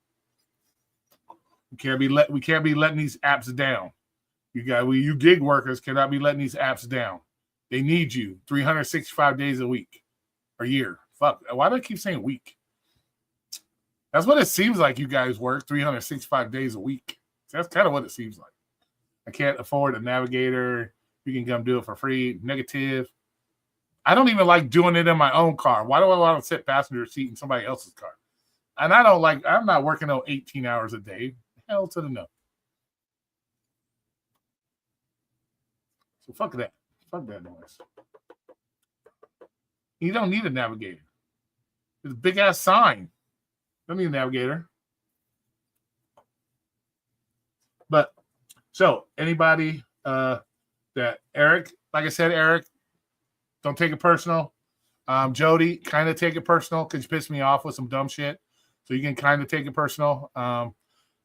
We can't be letting these apps down. You gig workers cannot be letting these apps down. They need you 365 days a week or year. Fuck. Why do I keep saying week? That's what it seems like you guys work 365 days a week. That's kind of what it seems like. I can't afford a navigator. You can come do it for free. Negative. I don't even like doing it in my own car. Why do I want to sit passenger seat in somebody else's car? And I'm not working 18 hours a day. Hell to the no. So fuck that. Fuck that noise. You don't need a navigator. There's a big ass sign. Don't need a navigator. But so anybody that Eric, like I said, Eric, don't take it personal. Jody, kind of take it personal because you pissed me off with some dumb shit. So you can kind of take it personal.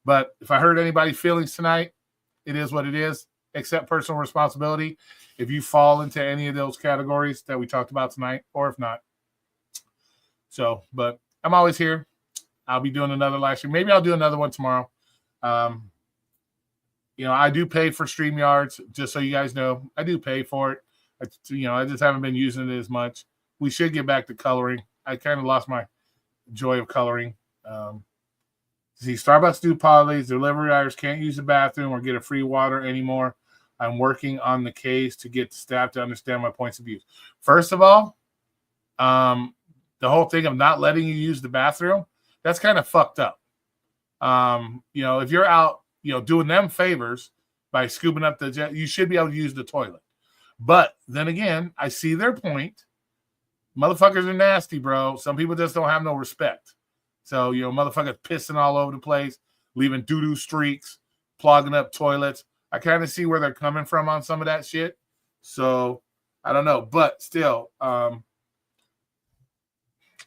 But if I hurt anybody's feelings tonight, it is what it is. Accept personal responsibility if you fall into any of those categories that we talked about tonight, or if not. So, but I'm always here. I'll be doing another live stream. Maybe I'll do another one tomorrow. I do pay for StreamYards, just so you guys know. I do pay for it. I just haven't been using it as much. We should get back to coloring. I kind of lost my joy of coloring. See, Starbucks do policies. Delivery riders can't use the bathroom or get a free water anymore. I'm working on the case to get the staff to understand my points of view. First of all, the whole thing of not letting you use the bathroom, that's kind of fucked up. If you're out, doing them favors by scooping up the jet, you should be able to use the toilet. But then again, I see their point. Motherfuckers are nasty, bro. Some people just don't have no respect. So, motherfuckers pissing all over the place, leaving doo-doo streaks, clogging up toilets. I kind of see where they're coming from on some of that shit. So, I don't know. But still, I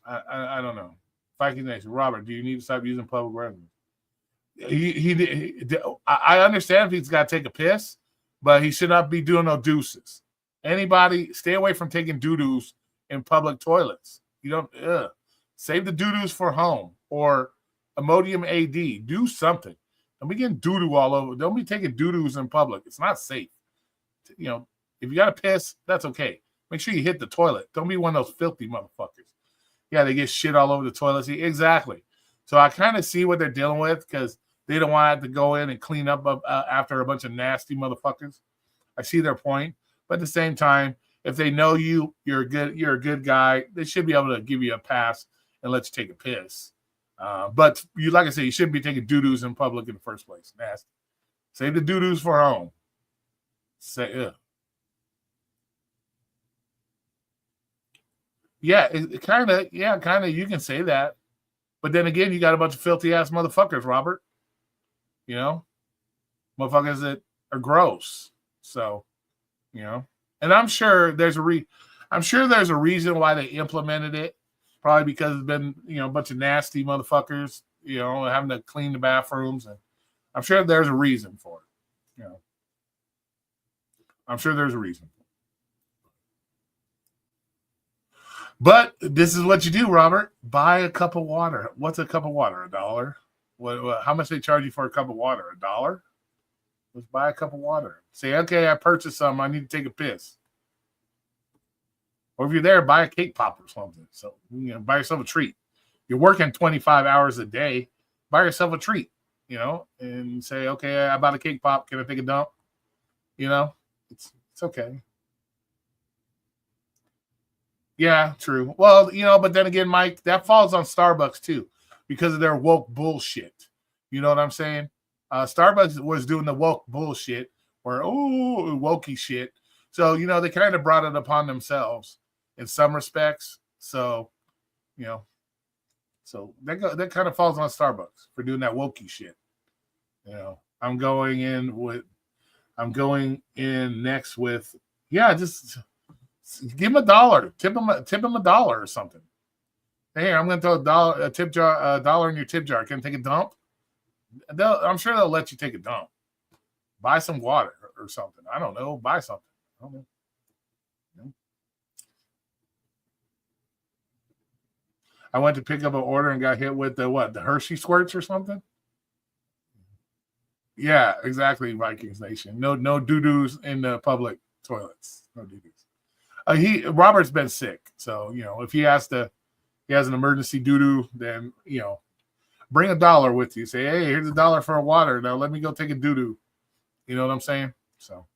don't know. Viking Nation, Robert, do you need to stop using public restrooms? I understand if he's got to take a piss, but he should not be doing no deuces. Anybody, stay away from taking doo-doos in public toilets. You don't, save the doo-doos for home or Imodium AD. Do something. Don't be getting doo-doo all over. Don't be taking doo-doos in public. It's not safe. If you got to piss, that's okay. Make sure you hit the toilet. Don't be one of those filthy motherfuckers. Yeah, they get shit all over the toilet seat. Exactly. So I kind of see what they're dealing with because they don't want to have to go in and clean up after a bunch of nasty motherfuckers. I see their point. But at the same time, if they know you're a good guy, they should be able to give you a pass and let you take a piss. But like I said, you shouldn't be taking doo-doos in public in the first place. Nasty. Save the doo-doos for home. Yeah, it kind of, you can say that. But then again, you got a bunch of filthy ass motherfuckers, Robert. Motherfuckers that are gross. So, and I'm sure there's a reason why they implemented it. Probably because it's been, a bunch of nasty motherfuckers, having to clean the bathrooms. And I'm sure there's a reason for it. I'm sure there's a reason. But this is what you do, Robert. Buy a cup of water. What's a cup of water? $1? How much they charge you for a cup of water? $1? Let's buy a cup of water. Say, okay, I purchased some. I need to take a piss. Or if you're there, buy a cake pop or something. So, buy yourself a treat. You're working 25 hours a day. Buy yourself a treat, and say, okay, I bought a cake pop. Can I take a dump? It's okay. Yeah, true. Well, but then again, Mike, that falls on Starbucks too because of their woke bullshit. You know what I'm saying? Starbucks was doing the woke bullshit or, wokey shit. So, they kind of brought it upon themselves in some respects. So, so that kind of falls on Starbucks for doing that wokey shit. I'm going in next with, just give him $1. Tip him $1 or something. Hey, I'm going to throw $1 in your tip jar. Can I take a dump? I'm sure they'll let you take a dump. Buy some water or something. I don't know. Buy something. I don't know. I went to pick up an order and got hit with the Hershey squirts or something. Yeah, exactly. Vikings Nation. No doo-doos in the public toilets. No doo-doos. Robert's been sick, so if he has an emergency doo-doo, then bring $1 with you. Say, hey, here's $1 for a water. Now let me go take a doo-doo. You know what I'm saying? So.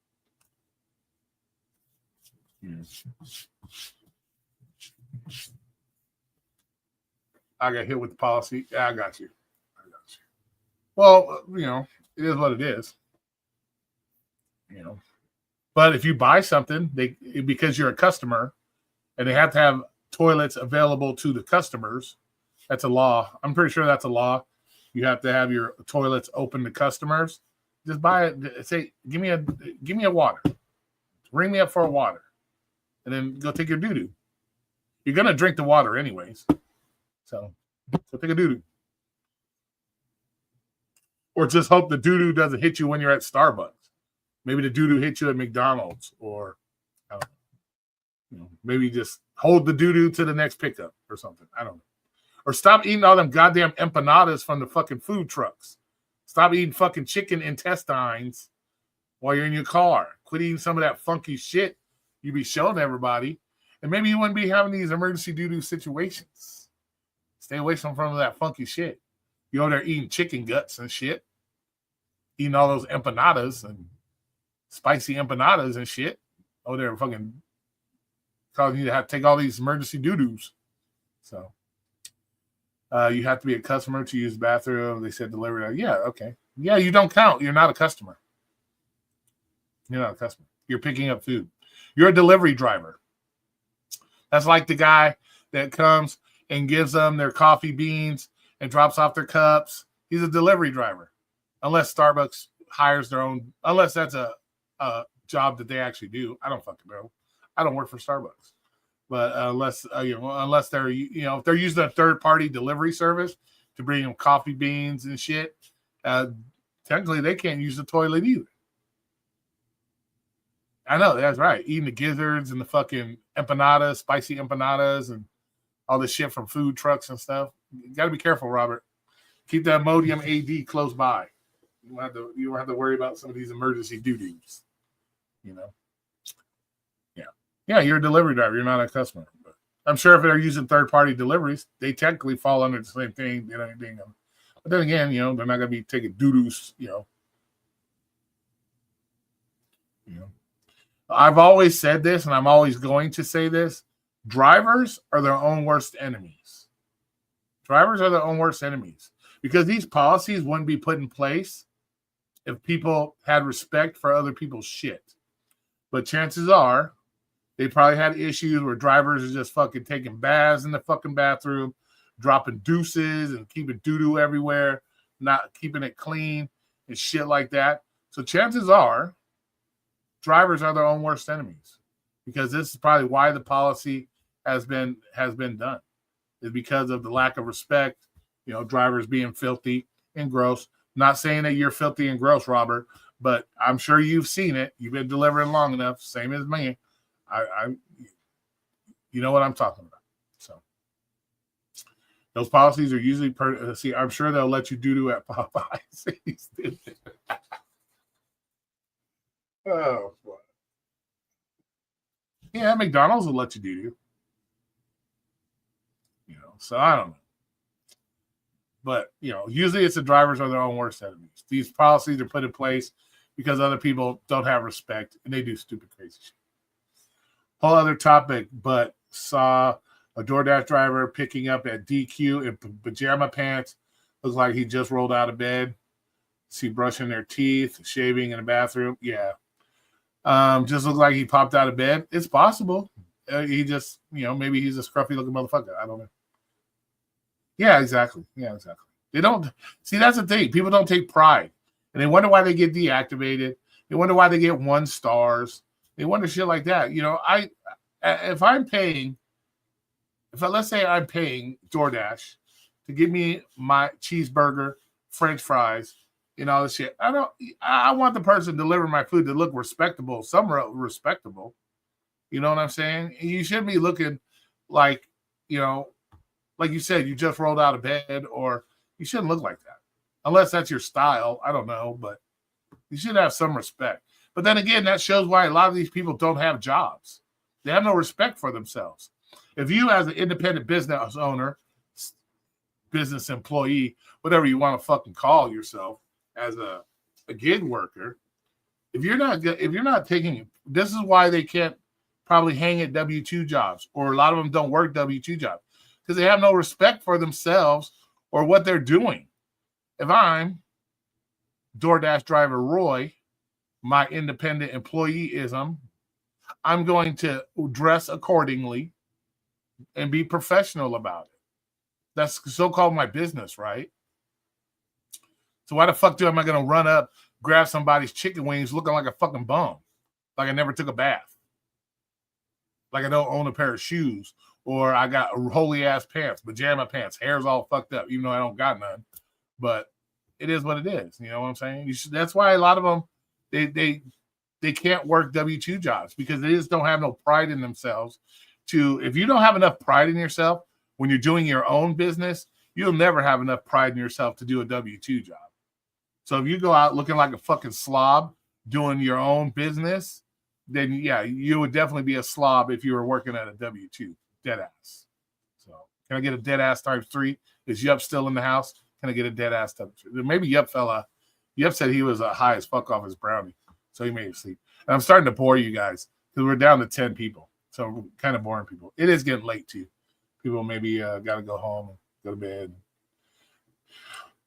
I got hit with the policy. Yeah, I got you. Well, it is what it is. But if you buy something, because you're a customer, and they have to have toilets available to the customers, that's a law. I'm pretty sure that's a law. You have to have your toilets open to customers. Just buy it. Say, give me a water. Ring me up for a water, and then go take your doo-doo. You're gonna drink the water anyways. So take a doo-doo. Or just hope the doo-doo doesn't hit you when you're at Starbucks. Maybe the doo-doo hits you at McDonald's, or maybe just hold the doo-doo to the next pickup or something. I don't know. Or stop eating all them goddamn empanadas from the fucking food trucks. Stop eating fucking chicken intestines while you're in your car. Quit eating some of that funky shit you be showing everybody. And maybe you wouldn't be having these emergency doo-doo situations. Stay away from some of that funky shit. You over there eating chicken guts and shit. Eating all those empanadas and spicy empanadas and shit. Over there fucking causing you to have to take all these emergency doo-doos. So you have to be a customer to use the bathroom. They said delivery. Yeah, okay. Yeah, you don't count. You're not a customer. You're not a customer. You're picking up food. You're a delivery driver. That's like the guy that comes and gives them their coffee beans and drops off their cups. He's a delivery driver. Unless Starbucks hires their own, unless that's a job that they actually do. I don't fucking know. I don't work for Starbucks. But unless they're, if they're using a third-party delivery service to bring them coffee beans and shit, technically they can't use the toilet either. I know, that's right. Eating the gizzards and the fucking empanadas, spicy empanadas, and all this shit from food trucks and stuff. You got to be careful, Robert. Keep that Imodium AD close by. You don't have to worry about some of these emergency doo-doos. Yeah, you're a delivery driver. You're not a customer. But I'm sure if they're using third-party deliveries, they technically fall under the same thing. But then again, they're not going to be taking doo-doos, I've always said this, and I'm always going to say this. Drivers are their own worst enemies. Drivers are their own worst enemies. Because these policies wouldn't be put in place if people had respect for other people's shit. But chances are, they probably had issues where drivers are just fucking taking baths in the fucking bathroom, dropping deuces and keeping doo-doo everywhere, not keeping it clean and shit like that. So chances are, drivers are their own worst enemies, because this is probably why the policy has been done, is because of the lack of respect. Drivers being filthy and gross. Not saying that you're filthy and gross, Robert, but I'm sure you've seen it. You've been delivering long enough, same as me. You know what I'm talking about. So those policies are usually see. I'm sure they'll let you doo-doo at Popeyes. Oh boy. Yeah, McDonald's will let you doo-doo. So I don't know. But usually it's the drivers are their own worst enemies. These policies are put in place because other people don't have respect and they do stupid, crazy shit. Whole other topic, but saw a DoorDash driver picking up at DQ in pajama pants. Looks like he just rolled out of bed. See brushing their teeth, shaving in the bathroom. Yeah. Just looked like he popped out of bed. It's possible. He just, maybe he's a scruffy looking motherfucker. I don't know. Yeah, exactly. They don't see, that's the thing. People don't take pride. And they wonder why they get deactivated. They wonder why they get 1 stars. They wonder shit like that. Let's say I'm paying DoorDash to give me my cheeseburger, French fries, and all this shit. I want the person delivering my food to look respectable, somewhat respectable. You know what I'm saying? You shouldn't be looking like, like you said, you just rolled out of bed, or you shouldn't look like that. Unless that's your style. I don't know, but you should have some respect. But then again, that shows why a lot of these people don't have jobs. They have no respect for themselves. If you, as an independent business owner, business employee, whatever you want to fucking call yourself, as a gig worker, if you're not taking, this is why they can't probably hang at W-2 jobs, or a lot of them don't work W-2 jobs, because they have no respect for themselves or what they're doing. If I'm DoorDash driver Roy, my independent employeeism, I'm going to dress accordingly and be professional about it. That's so-called my business, right? So why the fuck am I going to run up, grab somebody's chicken wings looking like a fucking bum? Like I never took a bath. Like I don't own a pair of shoes or I got holy ass pants, pajama pants, hair's all fucked up, even though I don't got none. But it is what it is. You know what I'm saying? That's why a lot of them they can't work W-2 jobs because they just don't have no pride in themselves. If you don't have enough pride in yourself when you're doing your own business, you'll never have enough pride in yourself to do a W-2 job. So if you go out looking like a fucking slob doing your own business, then yeah, you would definitely be a slob if you were working at a W-2. Dead ass. So can I get a dead ass times 3? Is Yup still in the house? Can I get a dead ass times 3? Maybe Yup said he was high as fuck off his brownie, so he made it sleep. And I'm starting to bore you guys because we're down to 10 people, so we're kind of boring people. It is getting late too. People maybe got to go home and go to bed.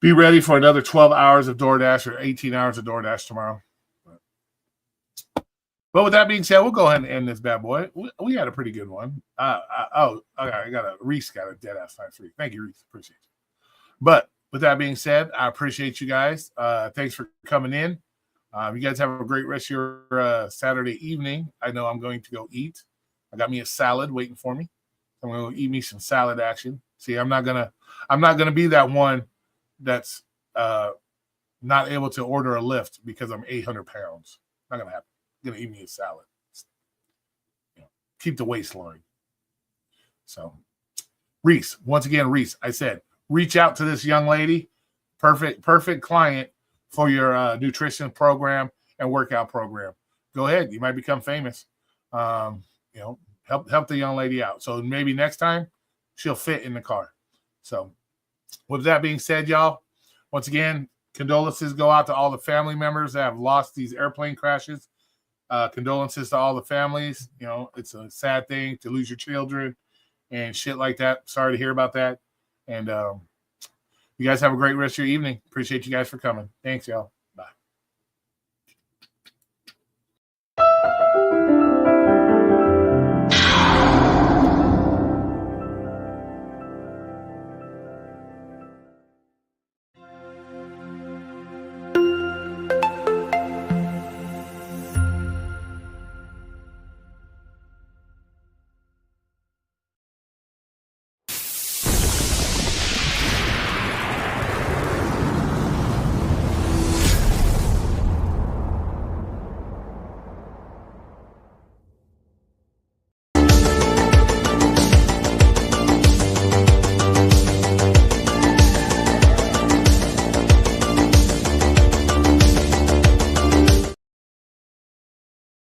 Be ready for another 12 hours of DoorDash or 18 hours of DoorDash tomorrow. But with that being said, we'll go ahead and end this bad boy. We had a pretty good one. Reese got a dead ass times 3. Thank you, Reese. Appreciate you. But with that being said, I appreciate you guys. Thanks for coming in. You guys have a great rest of your Saturday evening. I know I'm going to go eat. I got me a salad waiting for me. I'm going to eat me some salad action. See, I'm not gonna be that one that's not able to order a Lyft because I'm 800 pounds. Not gonna happen. I'm gonna eat me a salad. Keep the waist lowering. So, Reese, once again, Reese, I said, reach out to this young lady. Perfect client for your nutrition program and workout program. Go ahead. You might become famous. Help the young lady out. So maybe next time she'll fit in the car. So with that being said, y'all, once again, condolences go out to all the family members that have lost these airplane crashes. Condolences to all the families. It's a sad thing to lose your children and shit like that. Sorry to hear about that. And you guys have a great rest of your evening. Appreciate you guys for coming. Thanks, y'all.